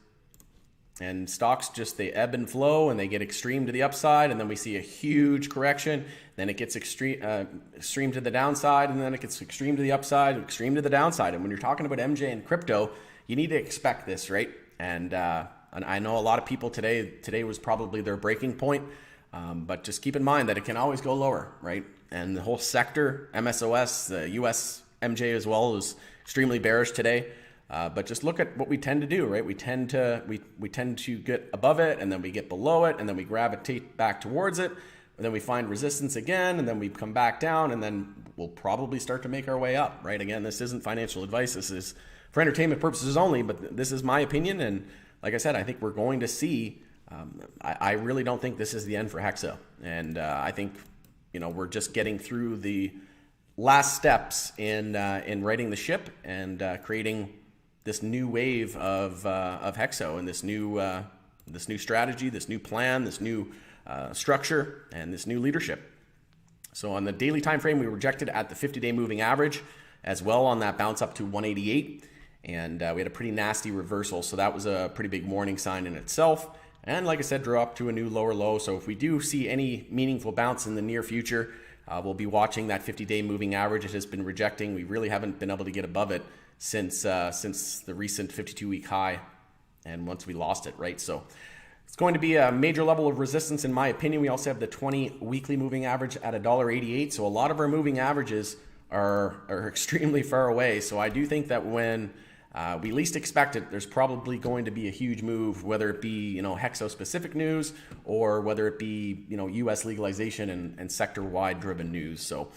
and stocks they ebb and flow, and they get extreme to the upside, and then we see a huge correction. Then it gets extreme to the downside, and then it gets extreme to the upside, extreme to the downside. And when you're talking about MJ and crypto, you need to expect this, right? And I know a lot of people today was probably their breaking point, but just keep in mind that it can always go lower, right? And the whole sector, MSOS, the US MJ as well, is extremely bearish today. But just look at what we tend to do, right? We tend to get above it, and then we get below it, and then we gravitate back towards it, and then we find resistance again, and then we come back down, and then we'll probably start to make our way up, right? Again, this isn't financial advice. This is for entertainment purposes only, but this is my opinion. And like I said, I think we're going to see, I really don't think this is the end for HEXO. And I think, we're just getting through the last steps in righting the ship and creating this new wave of HEXO, and this new strategy, this new plan, this new structure, and this new leadership. So on the daily time frame, we rejected at the 50-day moving average as well on that bounce up to 188, and we had a pretty nasty reversal. So that was a pretty big warning sign in itself. And like I said, drew up to a new lower low. So if we do see any meaningful bounce in the near future, we'll be watching that 50-day moving average. It has been rejecting. We really haven't been able to get above it since the recent 52-week high, and once we lost it, right? So It's going to be a major level of resistance in my opinion. We also have the 20 weekly moving average at $1.88. So a lot of our moving averages are extremely far away. So I do think that when we least expect it, there's probably going to be a huge move, whether it be, Hexo specific news or whether it be, US legalization and sector-wide driven news. So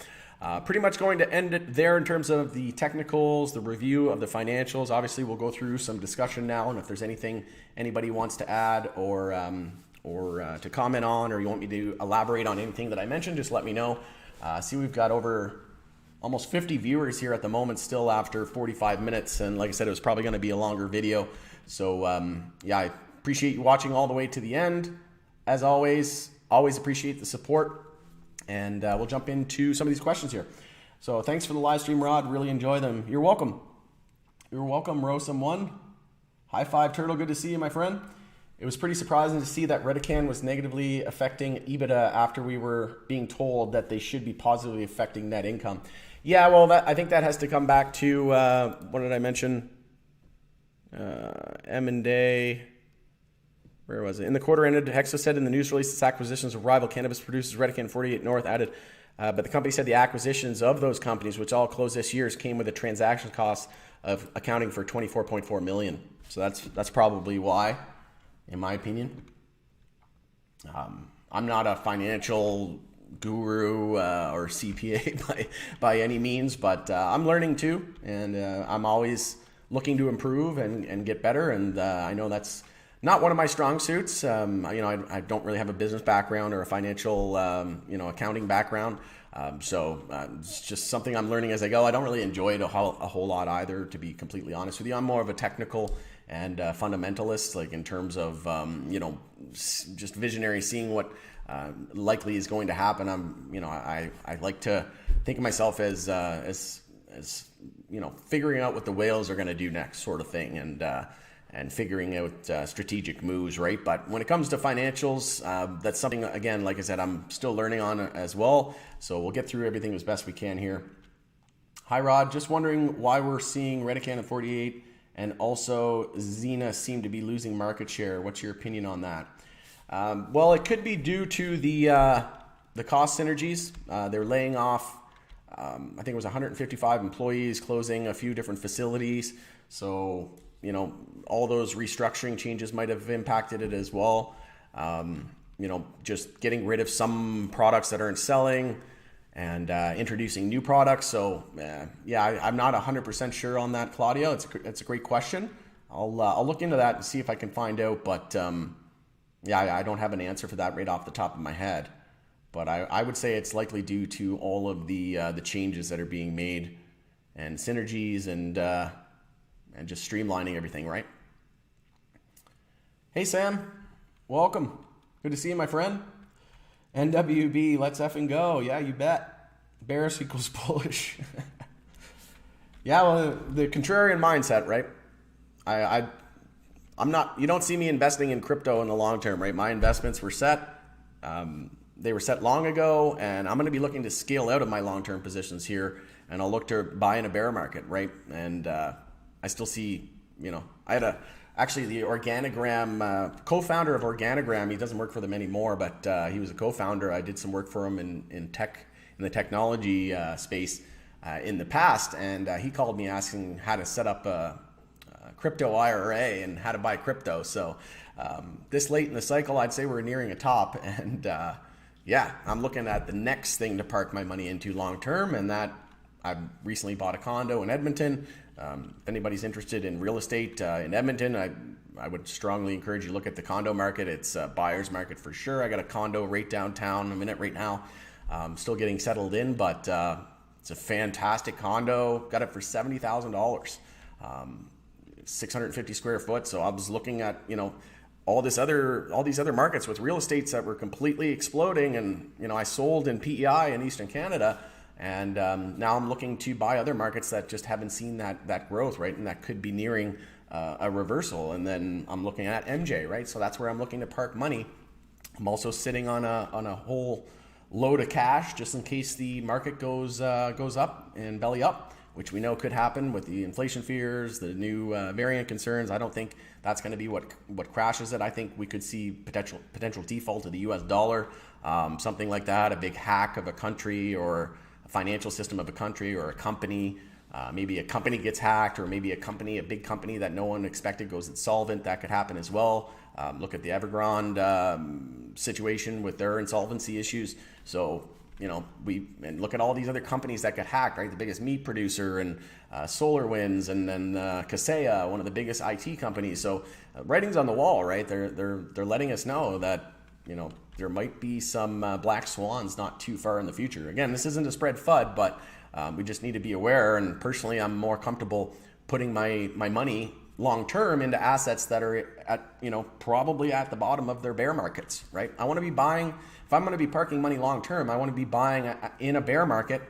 pretty much going to end it there in terms of the technicals, the review of the financials. Obviously, we'll go through some discussion now, and if there's anything anybody wants to add or to comment on, or you want me to elaborate on anything that I mentioned, just let me know. See, we've got over almost 50 viewers here at the moment, still after 45 minutes, and like I said, it was probably going to be a longer video. So yeah, I appreciate you watching all the way to the end. As always appreciate the support. And we'll jump into some of these questions here. So thanks for the live stream, Rod. Really enjoy them. You're welcome. You're welcome, Rosam1. High five, Turtle. Good to see you, my friend. It was pretty surprising to see that Redecan was negatively affecting EBITDA after we were being told that they should be positively affecting net income. Yeah, well, I think that has to come back to, what did I mention? M&A. Where was it? In the quarter ended, Hexo said in the news release its acquisitions of rival cannabis producers Redecan 48 North added, but the company said the acquisitions of those companies, which all closed this year, came with a transaction cost of accounting for $24.4 million. So that's probably why, in my opinion. I'm not a financial guru or CPA by any means, but I'm learning too, and I'm always looking to improve and get better, and I know that's not one of my strong suits. I don't really have a business background or a financial, accounting background. So it's just something I'm learning as I go. I don't really enjoy it a whole lot either, to be completely honest with you. I'm more of a technical and fundamentalist, like in terms of, just visionary, seeing what likely is going to happen. I like to think of myself as figuring out what the whales are going to do next, sort of thing. And figuring out strategic moves, right? But when it comes to financials, that's something, again, like I said, I'm still learning on as well. So we'll get through everything as best we can here. Hi, Rod. Just wondering why we're seeing Redecan at 48 and also Xena seem to be losing market share. What's your opinion on that? Well, it could be due to the cost synergies. They're laying off, I think it was 155 employees, closing a few different facilities. So all those restructuring changes might have impacted it as well. Just getting rid of some products that aren't selling and introducing new products. So I'm not 100% sure on that, Claudio. It's a great question. I'll look into that and see if I can find out. But I don't have an answer for that right off the top of my head. But I would say it's likely due to all of the changes that are being made and synergies and just streamlining everything, right? Hey, Sam. Welcome. Good to see you, my friend. NWB, let's effing go. Yeah, you bet. Bearish equals bullish. Yeah, well, the contrarian mindset, right? I'm not, you don't see me investing in crypto in the long term, right? My investments were set. They were set long ago, and I'm going to be looking to scale out of my long-term positions here, and I'll look to buy in a bear market, right? And I still see, I had actually the Organigram, co-founder of Organigram. He doesn't work for them anymore, but he was a co-founder. I did some work for him in the technology space in the past, and he called me asking how to set up a crypto IRA and how to buy crypto. So this late in the cycle, I'd say we're nearing a top, and I'm looking at the next thing to park my money into long term, and that I've recently bought a condo in Edmonton. If anybody's interested in real estate in Edmonton, I would strongly encourage you to look at the condo market. It's a buyer's market for sure. I got a condo right downtown. I'm in it right now. Still getting settled in, but it's a fantastic condo. Got it for $70,000, 650 square foot. So I was looking at all these other markets with real estates that were completely exploding, and I sold in PEI in Eastern Canada. And now I'm looking to buy other markets that just haven't seen that growth, right? And that could be nearing a reversal. And then I'm looking at MJ, right? So that's where I'm looking to park money. I'm also sitting on a whole load of cash just in case the market goes up and belly up. which we know could happen with the inflation fears, the new variant concerns. I don't think that's going to be what crashes it. I think we could see potential default of the US dollar, something like that, a big hack of a country or a financial system of a country or a company. Maybe a company gets hacked, or maybe a big company that no one expected goes insolvent. That could happen as well. Look at the Evergrande situation with their insolvency issues. So, and look at all these other companies that get hacked, right? The biggest meat producer, and SolarWinds, and then Kaseya, one of the biggest IT companies. So writing's on the wall, right? They're letting us know that, there might be some black swans not too far in the future. Again, this isn't a spread FUD, but we just need to be aware. And personally, I'm more comfortable putting my money long term into assets that are at, probably at the bottom of their bear markets, right? I want to be buying, if I'm going to be parking money long term, I want to be buying in a bear market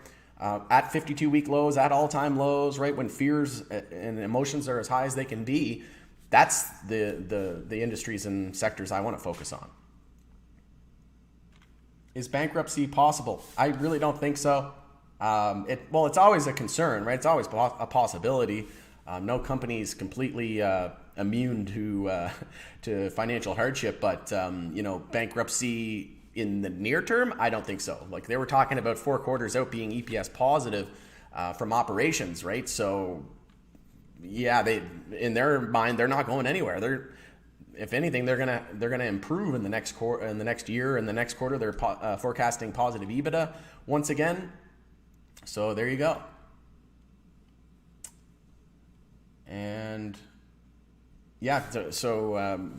at 52-week lows, at all-time lows, right? When fears and emotions are as high as they can be. That's the industries and sectors I want to focus on. Is bankruptcy possible? I really don't think so. It's always a concern, right? It's always a possibility. No company is completely immune to financial hardship, but bankruptcy in the near term, I don't think so. Like, they were talking about 4 quarters out being EPS positive from operations, right? So yeah, in their mind, they're not going anywhere. If anything, they're gonna improve in the next year. In the next quarter, they're forecasting positive EBITDA once again. So there you go. And yeah, so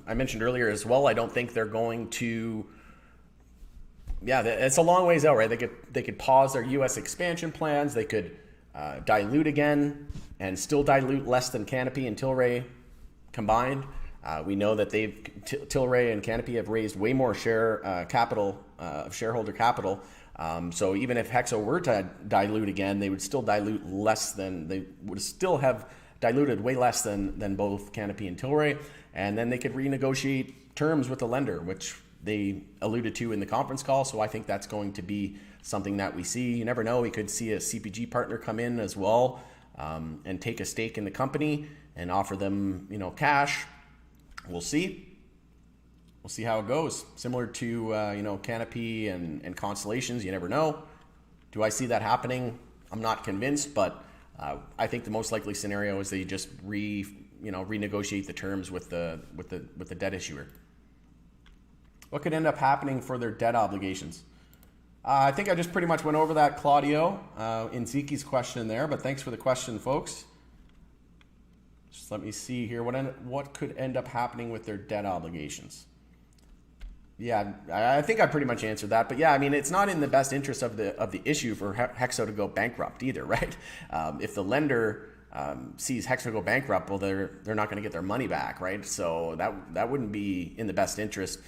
I mentioned earlier as well, I don't think they're going to. Yeah, it's a long ways out, right? They could pause their U.S. expansion plans. They could dilute again and still dilute less than Canopy and Tilray combined. We know that Tilray and Canopy have raised way more shareholder capital. So even if HEXO were to dilute again, they would still dilute they would still have diluted way less than both Canopy and Tilray. And then they could renegotiate terms with the lender, which they alluded to in the conference call. So I think that's going to be something that we see. You never know. We could see a CPG partner come in as well, and take a stake in the company and offer them, cash. We'll see. We'll see how it goes. Similar to, Canopy and Constellations, you never know. Do I see that happening? I'm not convinced, but I think the most likely scenario is they just renegotiate the terms with the debt issuer. What could end up happening for their debt obligations? I think I just pretty much went over that, Claudio, in Ziki's question there, but thanks for the question, folks. Just let me see here. What could end up happening with their debt obligations? Yeah, I think I pretty much answered that. But yeah, I mean, it's not in the best interest of the issue for HEXO to go bankrupt either, right? If the lender sees HEXO go bankrupt, well, they're not going to get their money back, right? So that wouldn't be in the best interest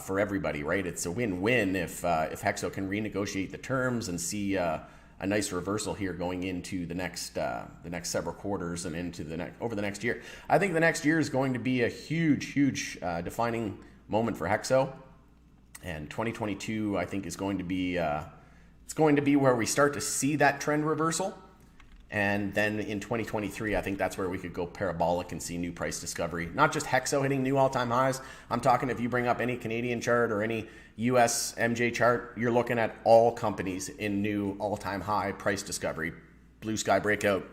for everybody, right? It's a win-win if HEXO can renegotiate the terms and see a nice reversal here going into the next several quarters and into over the next year. I think the next year is going to be a huge defining moment for HEXO, and 2022 I think is going to be where we start to see that trend reversal. And then in 2023, I think that's where we could go parabolic and see new price discovery. Not just HEXO hitting new all-time highs. I'm talking if you bring up any Canadian chart or any US MJ chart, you're looking at all companies in new all-time high price discovery. Blue sky breakout,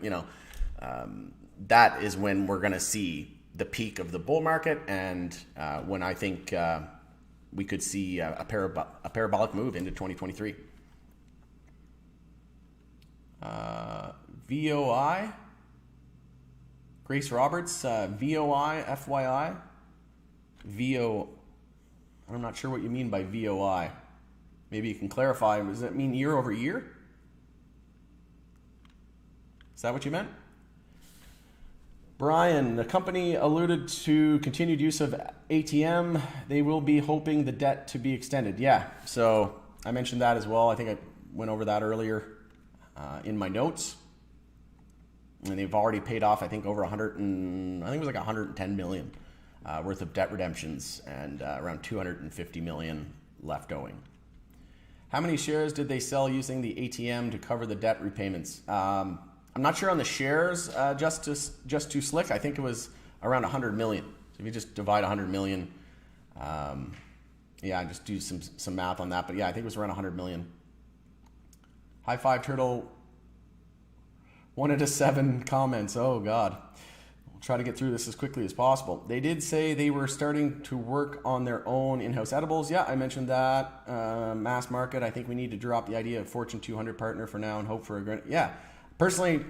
that is when we're going to see the peak of the bull market, and when I think we could see a parabolic move into 2023. VOI, Grace Roberts, VOI, FYI, I'm not sure what you mean by VOI. Maybe you can clarify. Does that mean year over year? Is that what you meant? Brian, the company alluded to continued use of ATM. They will be hoping the debt to be extended. Yeah, so I mentioned that as well. I think I went over that earlier in my notes. And they've already paid off, I think, over 110 million worth of debt redemptions, and around 250 million left owing. How many shares did they sell using the ATM to cover the debt repayments? I'm not sure on the shares, just too slick. I think it was around 100 million. So if you just divide 100 million, yeah, just do some math on that. But yeah, I think it was around 100 million. High five, Turtle. 1 out of 7 comments. Oh God. We'll try to get through this as quickly as possible. They did say they were starting to work on their own in-house edibles. Yeah, I mentioned that. Mass market. I think we need to drop the idea of Fortune 200 partner for now and hope for a great. Yeah. Personally,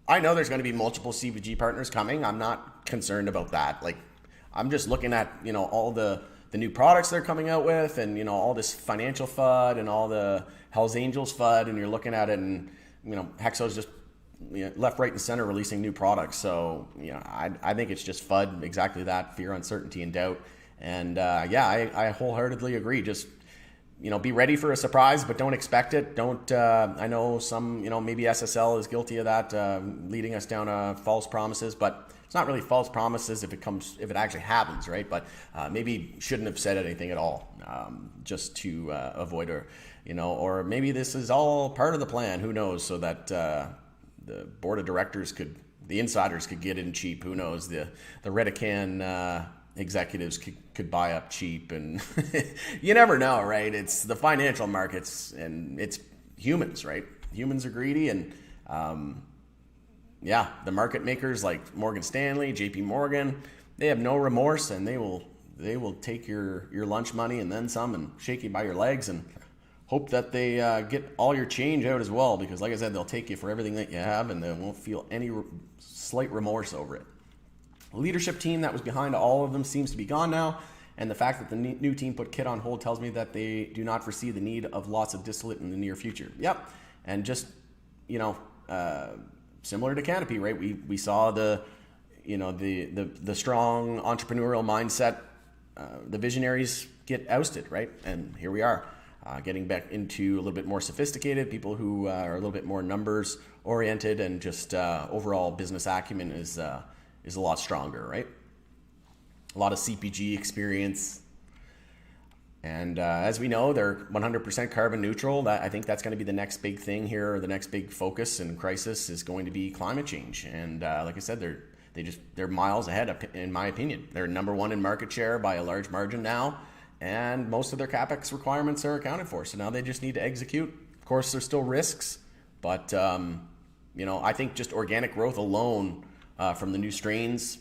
I know there's going to be multiple CPG partners coming. I'm not concerned about that. Like, I'm just looking at, all the new products they're coming out with, and, all this financial FUD and all the Hells Angels FUD, and you're looking at it, and, Hexo's just left, right, and center releasing new products. So, I think it's just FUD, exactly that, fear, uncertainty, and doubt. And yeah, I wholeheartedly agree. Just, be ready for a surprise, but don't expect it. Don't, I know some, maybe SSL is guilty of that, leading us down false promises, but it's not really false promises if it actually happens, right? But maybe shouldn't have said anything at all, just to avoid or maybe this is all part of the plan, who knows, so that the board of directors the insiders could get in cheap, who knows, the Redican executives could buy up cheap, and you never know, right? It's the financial markets, and it's humans, right? Humans are greedy, and yeah, the market makers like Morgan Stanley, JP Morgan, they have no remorse, and they will take your lunch money and then some and shake you by your legs and hope that they get all your change out as well, because like I said, they'll take you for everything that you have, and they won't feel any slight remorse over it. The leadership team that was behind all of them seems to be gone now, and the fact that the new team put Kit on hold tells me that they do not foresee the need of lots of distillate in the near future. Yep, and just, similar to Canopy, right? We saw the strong entrepreneurial mindset, the visionaries get ousted, right? And here we are, getting back into a little bit more sophisticated people who are a little bit more numbers oriented, and just overall business acumen is a lot stronger, right? A lot of CPG experience. And as we know, they're 100% carbon neutral. I think that's going to be the next big thing here, or the next big focus and crisis is going to be climate change. And like I said, they're miles ahead, in my opinion. They're number 1 in market share by a large margin now, and most of their capex requirements are accounted for. So now they just need to execute. Of course, there's still risks, but I think just organic growth alone, from the new strains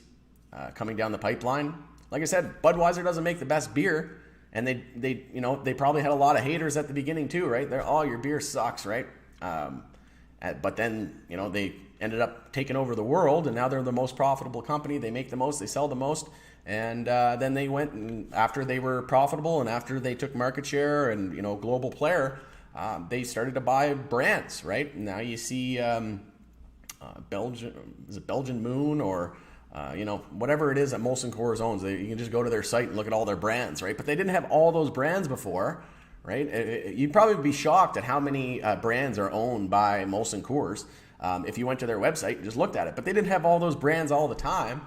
coming down the pipeline. Like I said, Budweiser doesn't make the best beer, and they probably had a lot of haters at the beginning too, right? They're, oh, your beer sucks, right? But then they ended up taking over the world, and now they're the most profitable company. They make the most, they sell the most, and then they went, and after they were profitable and after they took market share and global player, they started to buy brands, right? And now you see. Belgian Moon, or whatever it is that Molson Coors owns. You can just go to their site and look at all their brands, right? But they didn't have all those brands before, right? You'd probably be shocked at how many brands are owned by Molson Coors if you went to their website and just looked at it. But they didn't have all those brands all the time.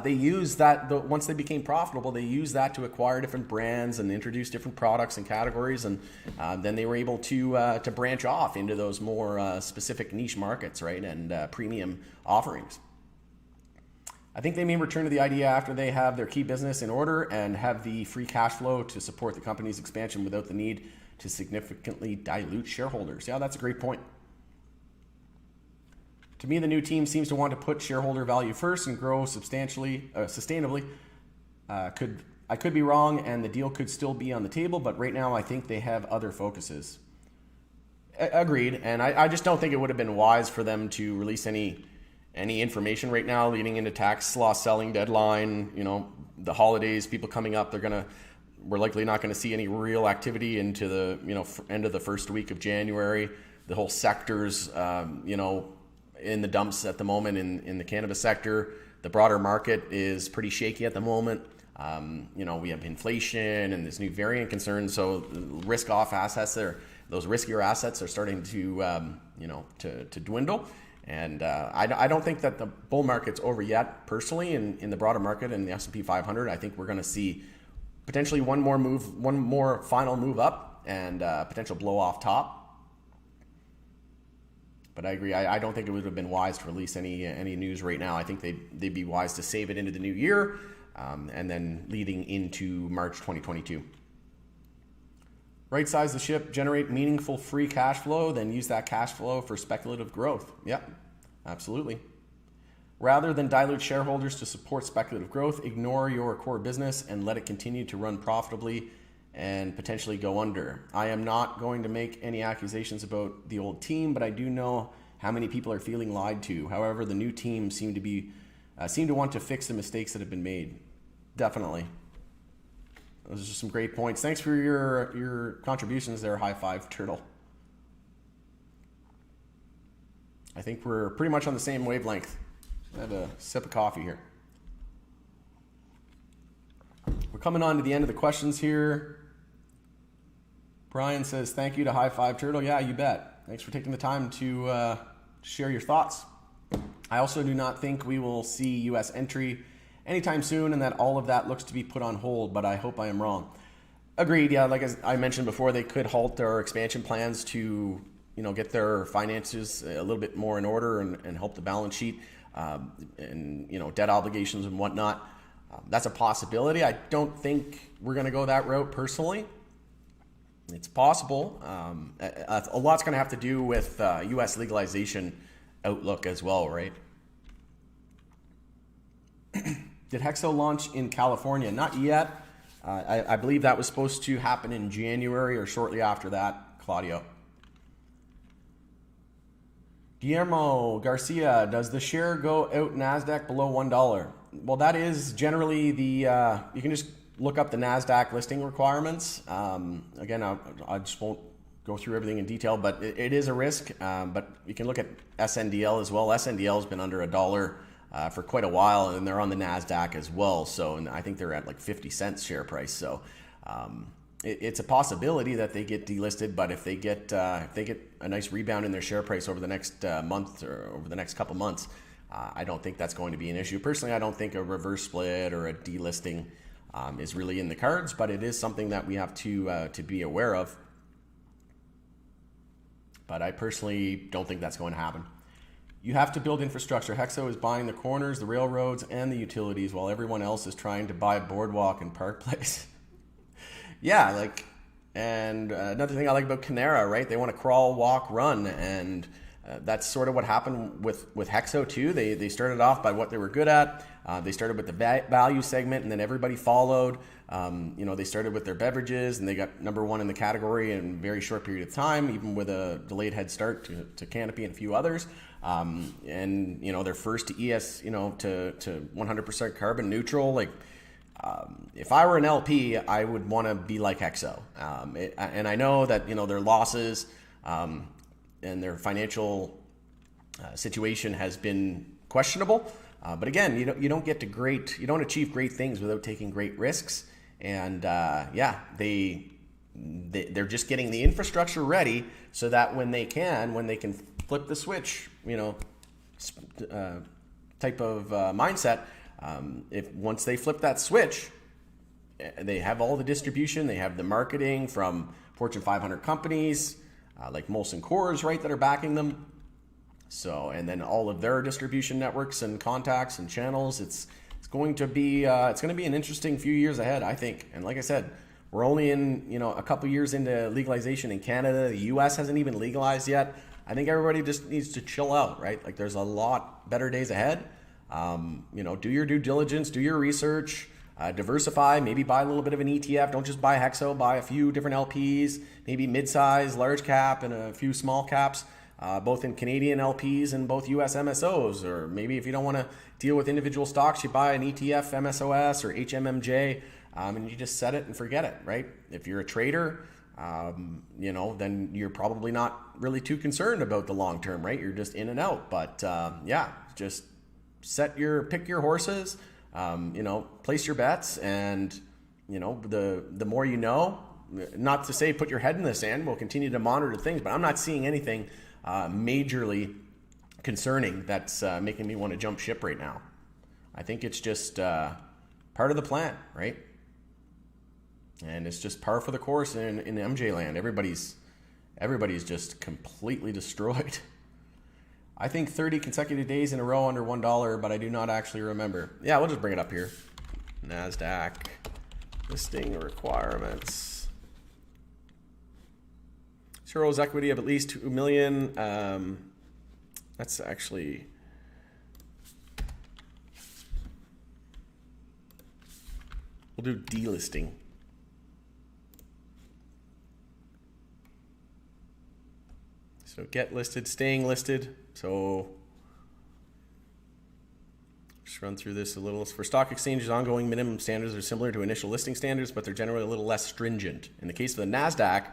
They used that, once they became profitable, they used that to acquire different brands and introduce different products and categories, and then they were able to branch off into those more specific niche markets, right, and premium offerings. I think they may return to the idea after they have their key business in order and have the free cash flow to support the company's expansion without the need to significantly dilute shareholders. Yeah, that's a great point. To me, the new team seems to want to put shareholder value first and grow sustainably. I could be wrong, and the deal could still be on the table, but right now I think they have other focuses. Agreed, and I just don't think it would have been wise for them to release any information right now leading into tax law selling deadline, the holidays, people coming up, we're likely not going to see any real activity into the, end of the first week of January. The whole sector's, in the dumps at the moment in the cannabis sector. The broader market is pretty shaky at the moment. We have inflation and this new variant concern. So risk-off assets, those riskier assets are starting to dwindle. And I don't think that the bull market's over yet, personally, in the broader market and the S&P 500. I think we're going to see potentially one more final move up, and potential blow off top. But I agree. I don't think it would have been wise to release any news right now. I think they'd be wise to save it into the new year, and then leading into March 2022. Right size the ship, generate meaningful free cash flow, then use that cash flow for speculative growth. Yep, absolutely. Rather than dilute shareholders to support speculative growth, ignore your core business and let it continue to run profitably and potentially go under. I am not going to make any accusations about the old team, but I do know how many people are feeling lied to. However, the new team seem to want to fix the mistakes that have been made. Definitely. Those are just some great points. Thanks for your contributions there, High Five Turtle. I think we're pretty much on the same wavelength. I have a sip of coffee here. We're coming on to the end of the questions here. Brian says, thank you to High Five Turtle. Yeah, you bet. Thanks for taking the time to share your thoughts. I also do not think we will see U.S. entry anytime soon, and that all of that looks to be put on hold, but I hope I am wrong. Agreed, yeah, like as I mentioned before, they could halt their expansion plans to get their finances a little bit more in order and help the balance sheet and debt obligations and whatnot. That's a possibility. I don't think we're going to go that route personally. It's possible. A lot's going to have to do with U.S. legalization outlook as well, right? Did HEXO launch in California? Not yet. I believe that was supposed to happen in January or shortly after that, Claudio. Guillermo Garcia, does the share go out NASDAQ below $1? Well, that is generally the, you can just look up the NASDAQ listing requirements. Again, I just won't go through everything in detail, but it is a risk. But you can look at SNDL as well. SNDL has been under $1 for quite a while, and they're on the NASDAQ as well. So, and I think they're at like 50 cents share price. So it's a possibility that they get delisted, but if they get a nice rebound in their share price over the next month or over the next couple months, I don't think that's going to be an issue. Personally, I don't think a reverse split or a delisting is really in the cards, but it is something that we have to be aware of. But I personally don't think that's going to happen. You have to build infrastructure. HEXO is buying the corners, the railroads, and the utilities, while everyone else is trying to buy Boardwalk and Park Place. Yeah, and another thing I like about Canara, right? They want to crawl, walk, run, and that's sort of what happened with HEXO too. They started off by what they were good at. They started with the value segment, and then everybody followed. They started with their beverages, and they got #1 in the category in a very short period of time, even with a delayed head start to Canopy and a few others. They're first to ES, to 100% carbon neutral. If I were an LP, I would want to be like HEXO. And I know that, their losses and their financial situation has been questionable. But again, you don't achieve great things without taking great risks. And they're just getting the infrastructure ready so that when they can flip the switch, type of mindset. Once they flip that switch, they have all the distribution, they have the marketing from Fortune 500 companies like Molson Coors, right, that are backing them. So, and then all of their distribution networks and contacts and channels. It's going to be an interesting few years ahead, I think. And like I said, we're only in a couple years into legalization in Canada. The U.S. hasn't even legalized yet. I think everybody just needs to chill out, right? Like there's a lot better days ahead. Do your due diligence, do your research, diversify, maybe buy a little bit of an ETF. Don't just buy HEXO, buy a few different LPs, maybe mid-size, large cap, and a few small caps, both in Canadian LPs and both US MSOs. Or maybe if you don't want to deal with individual stocks, you buy an ETF, MSOS or HMMJ, and you just set it and forget it, right? If you're a trader, then you're probably not really too concerned about the long term, right? You're just in and out. But just pick your horses, place your bets, and the more not to say put your head in the sand. We'll continue to monitor things, but I'm not seeing anything majorly concerning that's making me want to jump ship right now. I think it's just part of the plan, right? And it's just par for the course in MJ land. Everybody's just completely destroyed. I think 30 consecutive days in a row under $1, but I do not actually remember. Yeah, we'll just bring it up here. NASDAQ listing requirements. Shareholders equity of at least 2 million. That's actually... We'll do delisting. So get listed, staying listed. So just run through this a little. For stock exchanges, ongoing minimum standards are similar to initial listing standards, but they're generally a little less stringent. In the case of the NASDAQ,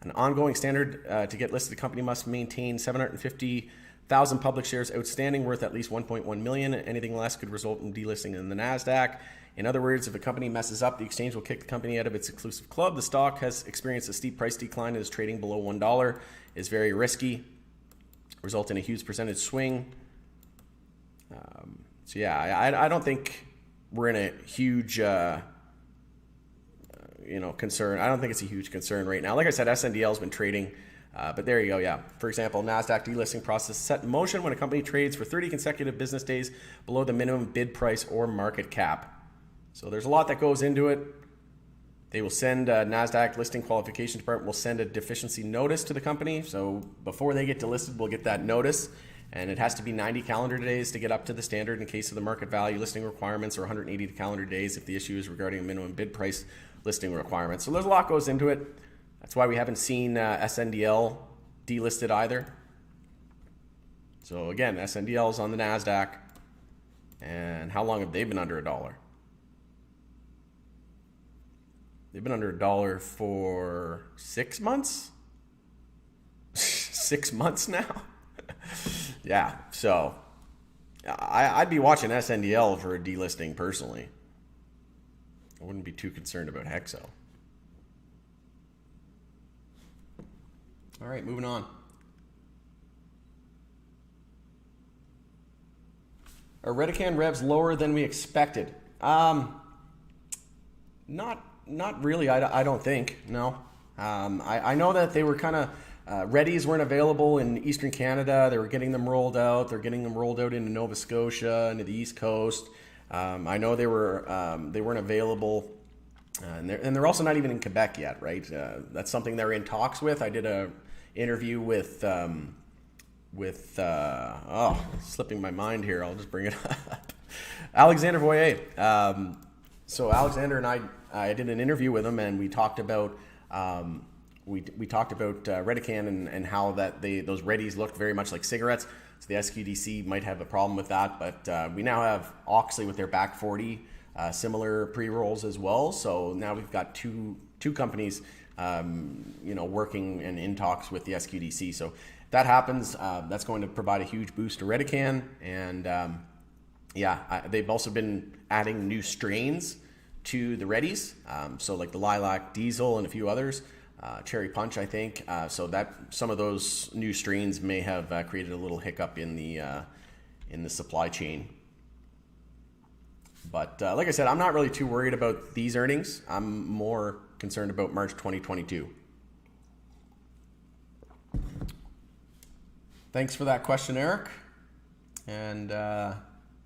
an ongoing standard to get listed, the company must maintain 750,000 public shares outstanding worth at least 1.1 million. Anything less could result in delisting in the NASDAQ. In other words, if a company messes up, the exchange will kick the company out of its exclusive club. The stock has experienced a steep price decline and is trading below $1. Is very risky, result in a huge percentage swing. So yeah, I don't think we're in a huge concern. I don't think it's a huge concern right now. Like I said, SNDL has been trading, but there you go. Yeah, for example, NASDAQ delisting process set in motion when a company trades for 30 consecutive business days below the minimum bid price or market cap. So there's a lot that goes into it. They will send NASDAQ listing qualification department will send a deficiency notice to the company. So before they get delisted, we'll get that notice. And it has to be 90 calendar days to get up to the standard in case of the market value listing requirements, or 180 calendar days if the issue is regarding a minimum bid price listing requirements. So there's a lot goes into it. That's why we haven't seen SNDL delisted either. So again, SNDL is on the NASDAQ. And how long have they been under $1? They've been under $1 for 6 months? 6 months now? Yeah, so I'd be watching SNDL for a delisting personally. I wouldn't be too concerned about Hexo. All right, moving on. Are Redican revs lower than we expected? Not really, I don't think, no. I know that they were kind of, readies weren't available in Eastern Canada. They were getting them rolled out. They're getting them rolled out into Nova Scotia, into the East Coast. I know they weren't available, and they're also not even in Quebec yet, right? That's something they're in talks with. I did a interview with slipping my mind here. I'll just bring it up. Alexander Voyer. So Alexander and I did an interview with him, and we talked about we talked about Redican and how that those readies looked very much like cigarettes. So the SQDC might have a problem with that, but we now have Oxley with their Back 40 similar pre-rolls as well. So now we've got two companies working and in talks with the SQDC. So if that happens, that's going to provide a huge boost to Redican. And they've also been adding new strains to the readies. So like the Lilac Diesel and a few others, Cherry Punch, I think. So that some of those new strains may have created a little hiccup in the supply chain. But like I said, I'm not really too worried about these earnings. I'm more concerned about March 2022. Thanks for that question, Eric. And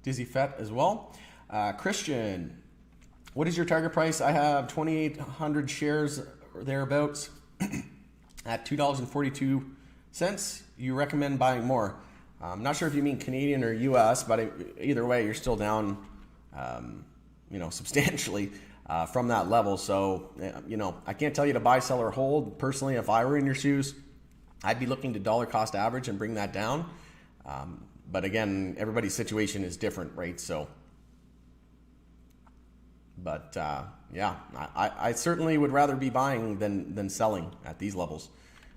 Dizzy Fett as well. Christian, what is your target price? I have 2,800 shares or thereabouts at $2.42. You recommend buying more. I'm not sure if you mean Canadian or US, but either way, you're still down, substantially from that level. So, I can't tell you to buy, sell, or hold. Personally, if I were in your shoes, I'd be looking to dollar cost average and bring that down. But again, everybody's situation is different, right? So, but I certainly would rather be buying than selling at these levels,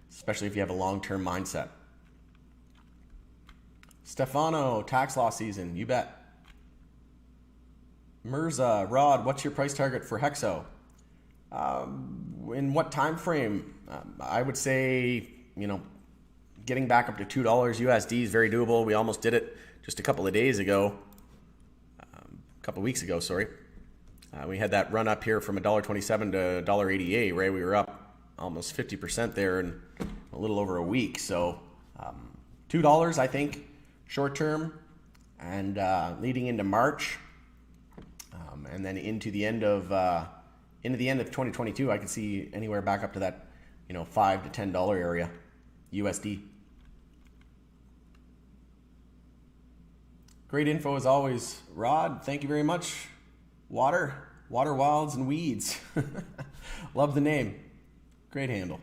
especially if you have a long-term mindset. Stefano, tax law season, you bet. Mirza, Rod, what's your price target for Hexo? In what time frame? I would say, getting back up to $2 USD is very doable. We almost did it just a couple of weeks ago, sorry. We had that run up here from $1.27 to $1.88, right? We were up almost 50% there in a little over a week. So $2, I think, short term, and leading into March, and then into the end of 2022, I could see anywhere back up to that, $5 to $10 area, USD. Great info as always, Rod. Thank you very much. Water Wilds and Weeds. Love the name. Great handle.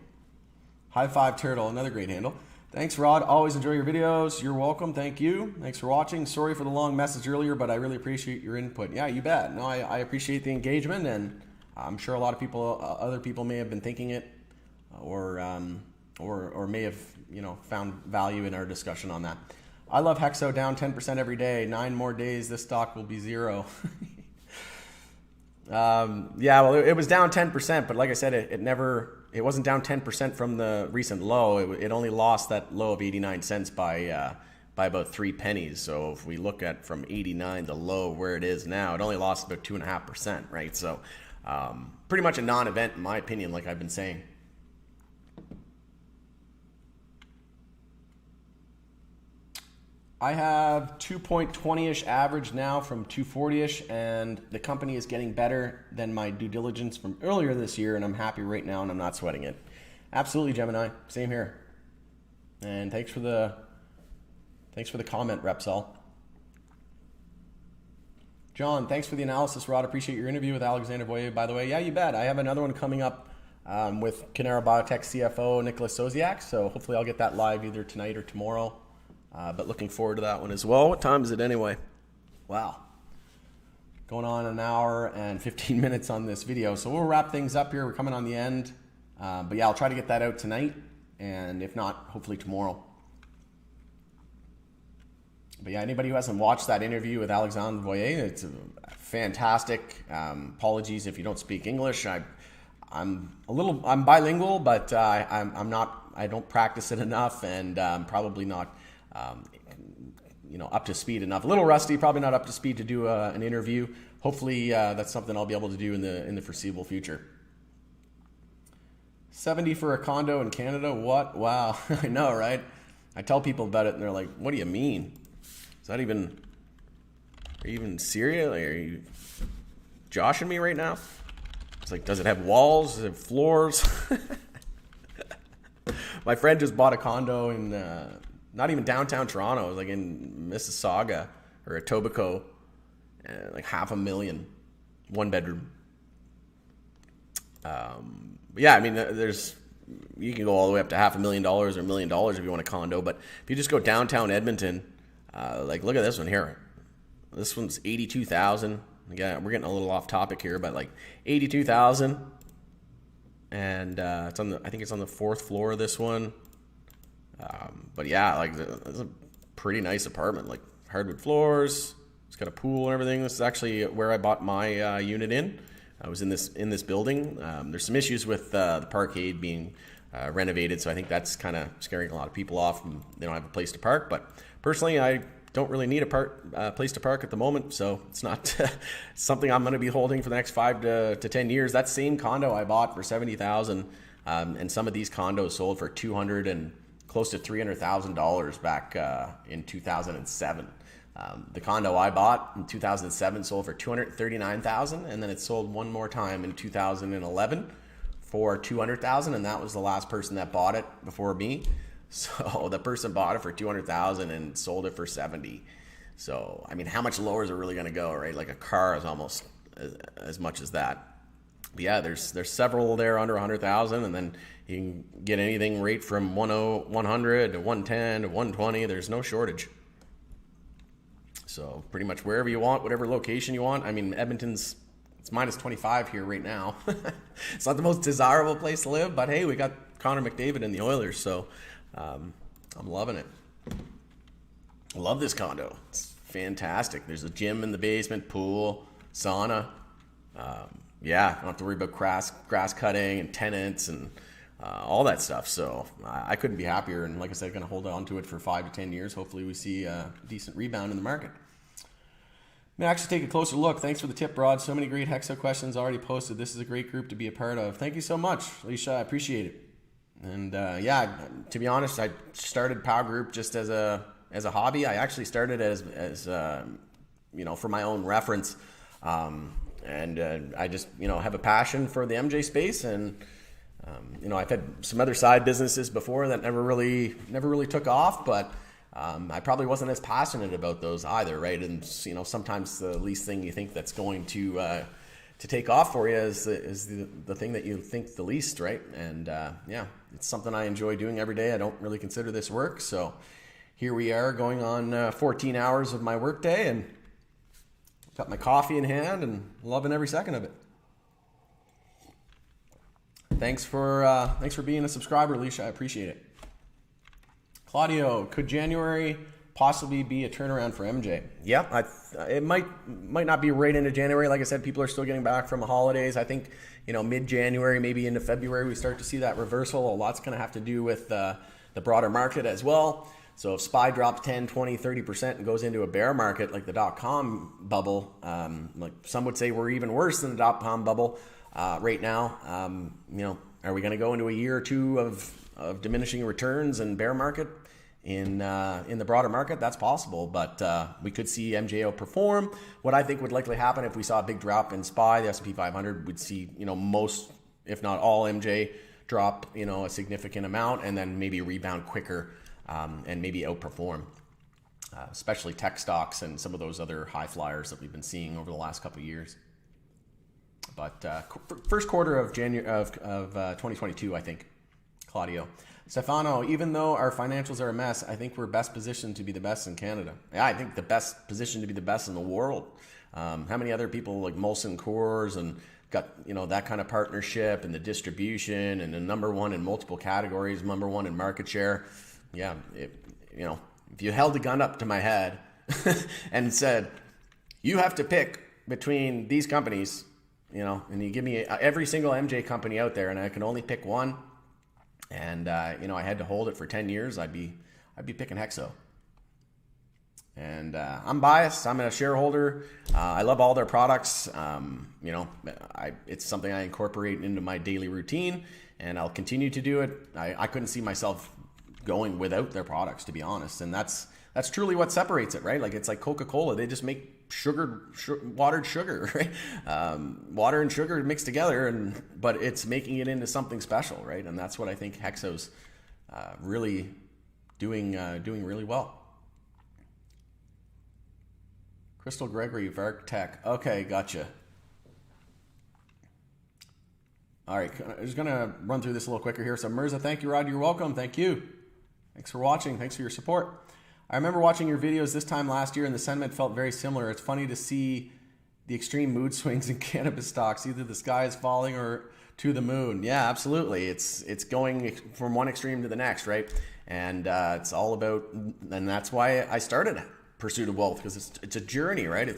High Five Turtle, another great handle. Thanks, Rod. Always enjoy your videos. You're welcome. Thank you. Thanks for watching. Sorry for the long message earlier, but I really appreciate your input. Yeah, you bet. No, I appreciate the engagement, and I'm sure a lot of people, other people may have been thinking it, or may have, found value in our discussion on that. I love Hexo, down 10% every day. 9 more days, this stock will be zero. Yeah, well, it was down 10%, but like I said, it wasn't down 10% from the recent low. It only lost that low of 89 cents by about 3 pennies. So if we look at from 89 to low where it is now, it only lost about 2.5%, right? So pretty much a non-event in my opinion, like I've been saying. I have 2.20-ish average now from 240-ish, and the company is getting better than my due diligence from earlier this year, and I'm happy right now, and I'm not sweating it. Absolutely, Gemini. Same here. And thanks for the comment, Repsol. John, thanks for the analysis, Rod. Appreciate your interview with Alexander Boyer, by the way. Yeah, you bet. I have another one coming up with Canara Biotech CFO Nicholas Sosiak, so hopefully I'll get that live either tonight or tomorrow. But looking forward to that one as well. What time is it anyway? Wow. Going on an hour and 15 minutes on this video. So we'll wrap things up here. We're coming on the end. But yeah, I'll try to get that out tonight. And if not, hopefully tomorrow. But yeah, anybody who hasn't watched that interview with Alexandre Boyer, it's fantastic. Apologies if you don't speak English. I'm bilingual, but I don't practice it enough, and I'm probably not up to speed enough. A little rusty, probably not up to speed to do an interview. Hopefully that's something I'll be able to do in the foreseeable future. 70 for a condo in Canada? What? Wow. I know, right? I tell people about it and they're like, what do you mean? Is that are you even serious? Like, are you joshing me right now? It's like, does it have walls? Does it have floors? My friend just bought a condo in not even downtown Toronto. It was like in Mississauga or Etobicoke, like $500,000, 1 bedroom. Yeah, I mean, you can go all the way up to $500,000 or $1 million if you want a condo. But if you just go downtown Edmonton, like look at this one here. This one's $82,000. Again, we're getting a little off topic here, but like $82,000, and it's on I think it's on the 4th floor of this one. But yeah, like it's a pretty nice apartment, like hardwood floors. It's got a pool and everything. This is actually where I bought my unit in. I was in this building. There's some issues with the parkade being renovated, so I think that's kind of scaring a lot of people off, and they don't have a place to park. But personally, I don't really need a place to park at the moment, so it's not something I'm going to be holding for the next 5 to 10 years. That same condo I bought for $70,000, and some of these condos sold for $200,000 and close to $300,000 back in 2007. The condo I bought in 2007 sold for $239,000, and then it sold one more time in 2011 for $200,000, and that was the last person that bought it before me. So the person bought it for $200,000 and sold it for $70,000. So I mean, how much lower is it really going to go, right? Like a car is almost as much as that. But yeah, there's several there under $100,000, and then you can get anything right from 100 to 110 to 120. There's no shortage. So pretty much wherever you want, whatever location you want. I mean, Edmonton's, it's minus 25 here right now. It's not the most desirable place to live, but hey, we got Connor McDavid and the Oilers, so I'm loving it. I love this condo. It's fantastic. There's a gym in the basement, pool, sauna. Yeah, don't have to worry about grass cutting and tenants and all that stuff. So I couldn't be happier. And like I said, going to hold on to it for 5 to 10 years. Hopefully we see a decent rebound in the market. May I actually take a closer look. Thanks for the tip, Rod. So many great Hexo questions already posted. This is a great group to be a part of. Thank you so much, Alicia. I appreciate it. And yeah, to be honest, I started Power Group just as as a hobby. I actually started as you know, for my own reference. I just, you know, have a passion for the MJ space, and you know, I've had some other side businesses before that never really took off, but I probably wasn't as passionate about those either, right? And you know, sometimes the least thing you think that's going to take off for you is the thing that you think the least, right? And yeah, it's something I enjoy doing every day. I don't really consider this work, so here we are going on 14 hours of my work day, and got my coffee in hand and loving every second of it. Thanks for being a subscriber, Alicia. I appreciate it. Claudio, could January possibly be a turnaround for MJ? Yeah, it might not be right into January. Like I said, people are still getting back from the holidays. I think, you know, mid-January, maybe into February, we start to see that reversal. A lot's going to have to do with the broader market as well. So if SPY drops 10, 20, 30% and goes into a bear market like the dot-com bubble, like some would say we're even worse than the dot-com bubble right now, you know, are we going to go into a year or two of diminishing returns and bear market in the broader market? That's possible, but we could see MJ outperform. What I think would likely happen if we saw a big drop in SPY, the S&P 500 would see, you know, most, if not all, MJ drop, you know, a significant amount and then maybe rebound quicker. And maybe outperform, especially tech stocks and some of those other high flyers that we've been seeing over the last couple of years. But first quarter of January of 2022, I think. Claudio, Stefano, even though our financials are a mess, I think we're best positioned to be the best in Canada. Yeah, I think the best position to be the best in the world. How many other people like Molson Coors and got, you know, that kind of partnership and the distribution and the number one in multiple categories, number one in market share. Yeah, you know, if you held a gun up to my head and said, you have to pick between these companies, you know, and you give me every single MJ company out there and I can only pick one, and, you know, I had to hold it for 10 years, I'd be picking HEXO. And I'm biased. I'm a shareholder. I love all their products. You know, it's something I incorporate into my daily routine, and I'll continue to do it. I couldn't see myself going without their products, to be honest, and that's truly what separates it, right? Like, it's like Coca-Cola. They just make watered sugar, right? Water and sugar mixed together, but it's making it into something special, right? And that's what I think HEXO's really doing really well. Crystal Gregory, Vark Tech. Okay, gotcha. All right, I'm just gonna run through this a little quicker here. So Mirza, thank you. Rod, you're welcome. Thank you. Thanks for watching. Thanks for your support. I remember watching your videos this time last year and the sentiment felt very similar. It's funny to see the extreme mood swings in cannabis stocks. Either the sky is falling or to the moon. Yeah, absolutely. It's going from one extreme to the next, right? And it's all about, and that's why I started Pursuit of Wealth, because it's a journey, right?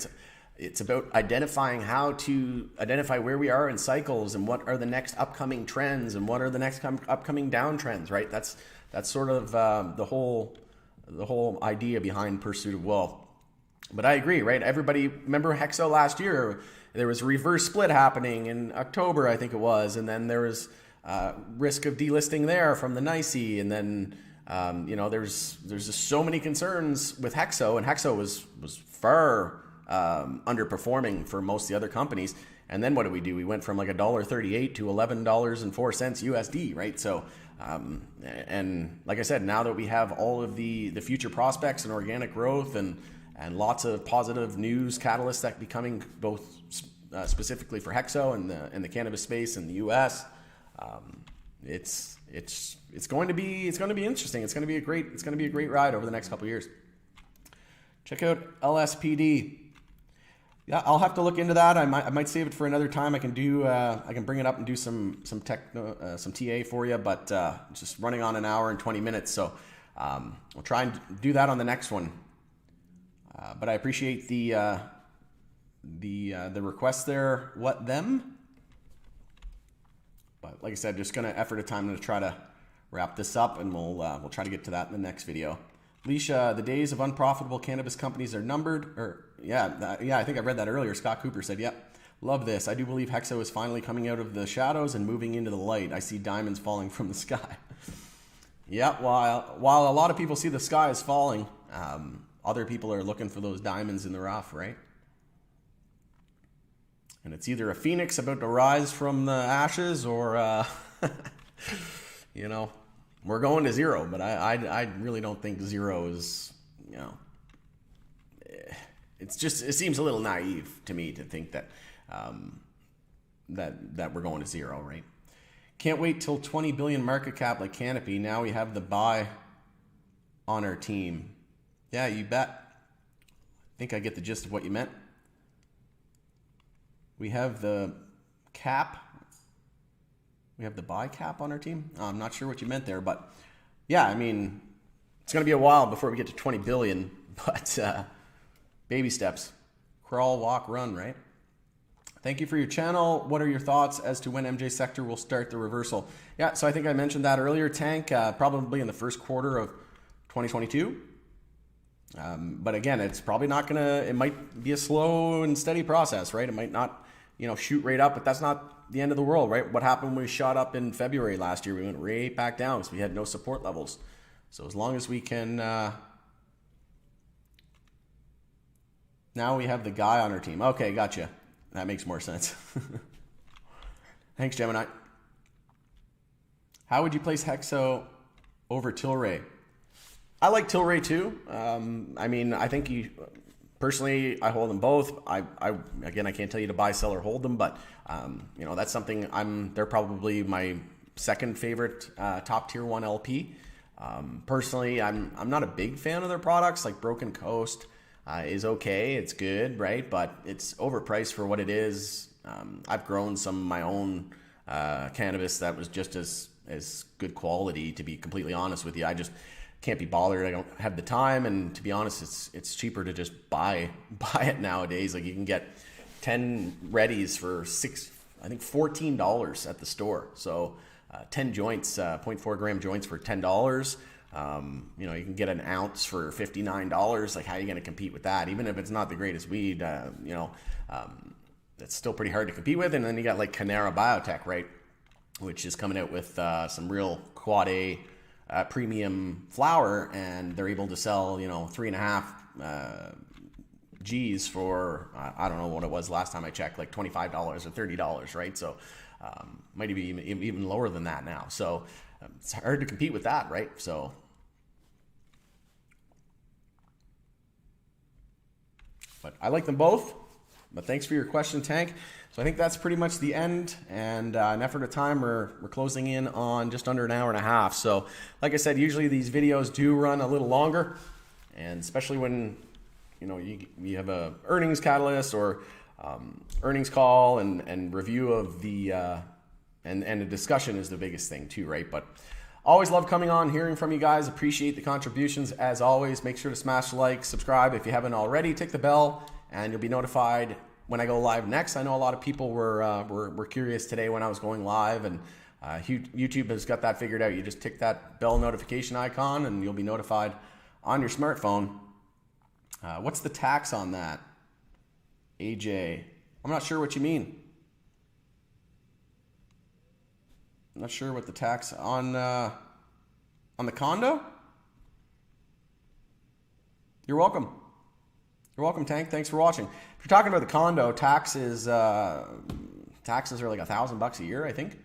It's about identifying how to identify where we are in cycles and what are the next upcoming trends and what are the next upcoming downtrends, right? That's sort of the whole idea behind Pursuit of Wealth. But I agree, right? Everybody remember HEXO last year? There was a reverse split happening in October, I think it was, and then there was risk of delisting there from the NYSE, and then you know, there's just so many concerns with HEXO, and HEXO was far underperforming for most of the other companies. And then what did we do? We went from like $1.38 to $11.04 USD, right? So, and like I said, now that we have all of the future prospects and organic growth and lots of positive news catalysts that be coming both specifically for HEXO and the cannabis space in the U.S., it's going to be interesting. It's going to be a great ride over the next couple of years. Check out LSPD. Yeah, I'll have to look into that. I might save it for another time. I can bring it up and do some TA for you, but just running on an hour and 20 minutes, so we'll try and do that on the next one. But I appreciate the request there. What them? But like I said, just gonna effort a time to try to wrap this up, and we'll try to get to that in the next video. Leisha, the days of unprofitable cannabis companies are numbered. I think I read that earlier. Scott Cooper said, yep, love this. I do believe HEXO is finally coming out of the shadows and moving into the light. I see diamonds falling from the sky. Yeah, while a lot of people see the sky is falling, Other people are looking for those diamonds in the rough, right? And it's either a phoenix about to rise from the ashes or, you know, we're going to zero. But I really don't think zero is, you know, it seems a little naive to me to think that that we're going to zero, right? Can't wait till 20 billion market cap like Canopy. Now we have the buy on our team. Yeah, you bet. I think I get the gist of what you meant. We have the cap. We have the buy cap on our team. I'm not sure what you meant there, but yeah, I mean, it's going to be a while before we get to 20 billion, but baby steps. Crawl, walk, run, right? Thank you for your channel. What are your thoughts as to when MJ Sector will start the reversal? Yeah, so I think I mentioned that earlier, Tank, probably in the first quarter of 2022. But again, it's probably not going to, it might be a slow and steady process, right? It might not, you know, shoot right up, but that's not the end of the world, right? What happened when we shot up in February last year? We went right back down because we had no support levels. So as long as we can, now we have the guy on our team. Okay, gotcha. That makes more sense. Thanks, Gemini. How would you place Hexo over Tilray? I like Tilray too. I mean, I think personally, I hold them both. Again, I can't tell you to buy, sell, or hold them, but you know, that's something they're probably my second favorite top tier 1 LP. Personally, I'm not a big fan of their products. Like Broken Coast is okay, it's good, right? But it's overpriced for what it is. I've grown some of my own cannabis that was just as good quality, to be completely honest with you. I just can't be bothered. I don't have the time, and to be honest, it's cheaper to just buy it nowadays. Like you can get 10 readies for $14 at the store. So 10 joints, 0.4 gram joints for $10. You know, you can get an ounce for $59. Like, how are you going to compete with that? Even if it's not the greatest weed, you know, it's still pretty hard to compete with. And then you got like Canara Biotech, right, which is coming out with some real quad A premium flower, and they're able to sell, you know, 3.5 G's for I don't know what it was last time I checked, like $25 or $30, right? So might be even lower than that now. So it's hard to compete with that, right? So but I like them both. But thanks for your question, Tank. So I think that's pretty much the end, and an effort of time, we're closing in on just under an hour and a half. So like I said, usually these videos do run a little longer, and especially when, you know, you have a earnings catalyst or earnings call and review of the and a discussion is the biggest thing too, right? But always love coming on, hearing from you guys. Appreciate the contributions as always. Make sure to smash the like, subscribe if you haven't already. Tick the bell, and you'll be notified when I go live next. I know a lot of people were curious today when I was going live, and YouTube has got that figured out. You just tick that bell notification icon and you'll be notified on your smartphone. What's the tax on that, AJ? I'm not sure what you mean. I'm not sure what the tax on the condo. You're welcome. You're welcome, Tank. Thanks for watching. If you're talking about the condo, taxes are like $1,000 a year, I think.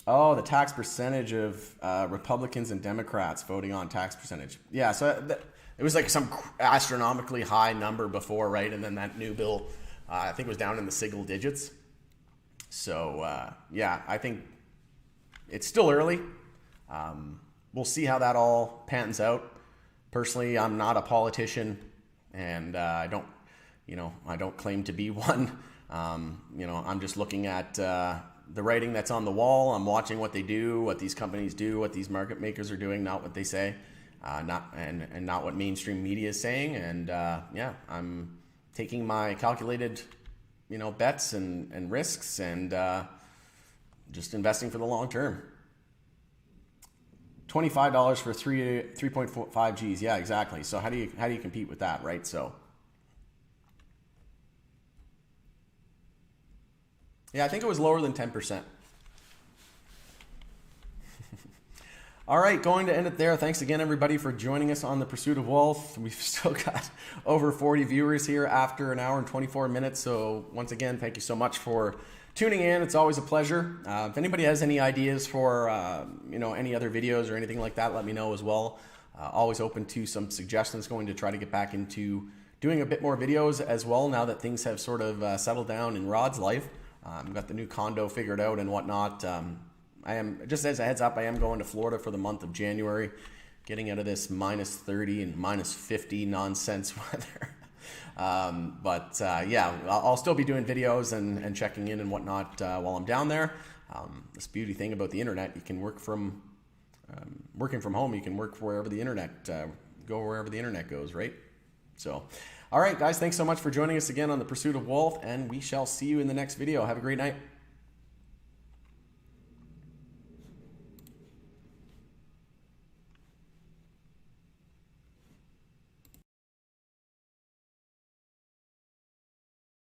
Oh, the tax percentage of Republicans and Democrats voting on tax percentage. Yeah, so it was like some astronomically high number before, right? And then that new bill, I think, was down in the single digits. So yeah, I think it's still early. We'll see how that all pans out. Personally, I'm not a politician, and I don't claim to be one. You know, I'm just looking at the writing that's on the wall. I'm watching what they do, what these companies do, what these market makers are doing, not what they say, not what mainstream media is saying. And yeah, I'm taking my calculated, you know, bets and risks, and just investing for the long term. $25 for 3.5 G's. Yeah, exactly. So how do you compete with that, right? So yeah, I think it was lower than 10%. All right, going to end it there. Thanks again, everybody, for joining us on the Pursuit of Wealth. We've still got over 40 viewers here after an hour and 24 minutes. So once again, thank you so much for tuning in. It's always a pleasure. If anybody has any ideas for any other videos or anything like that, let me know as well. Always open to some suggestions. Going to try to get back into doing a bit more videos as well now that things have sort of settled down in Rod's life. Got the new condo figured out and whatnot. I am, just as a heads up, I am going to Florida for the month of January, getting out of this minus 30 and minus 50 nonsense weather. Yeah, I'll still be doing videos and checking in and whatnot while I'm down there. This beauty thing about the internet, you can work from working from home. You can work wherever the internet wherever the internet goes, right? So, all right, guys, thanks so much for joining us again on the Pursuit of Wealth, and we shall see you in the next video. Have a great night.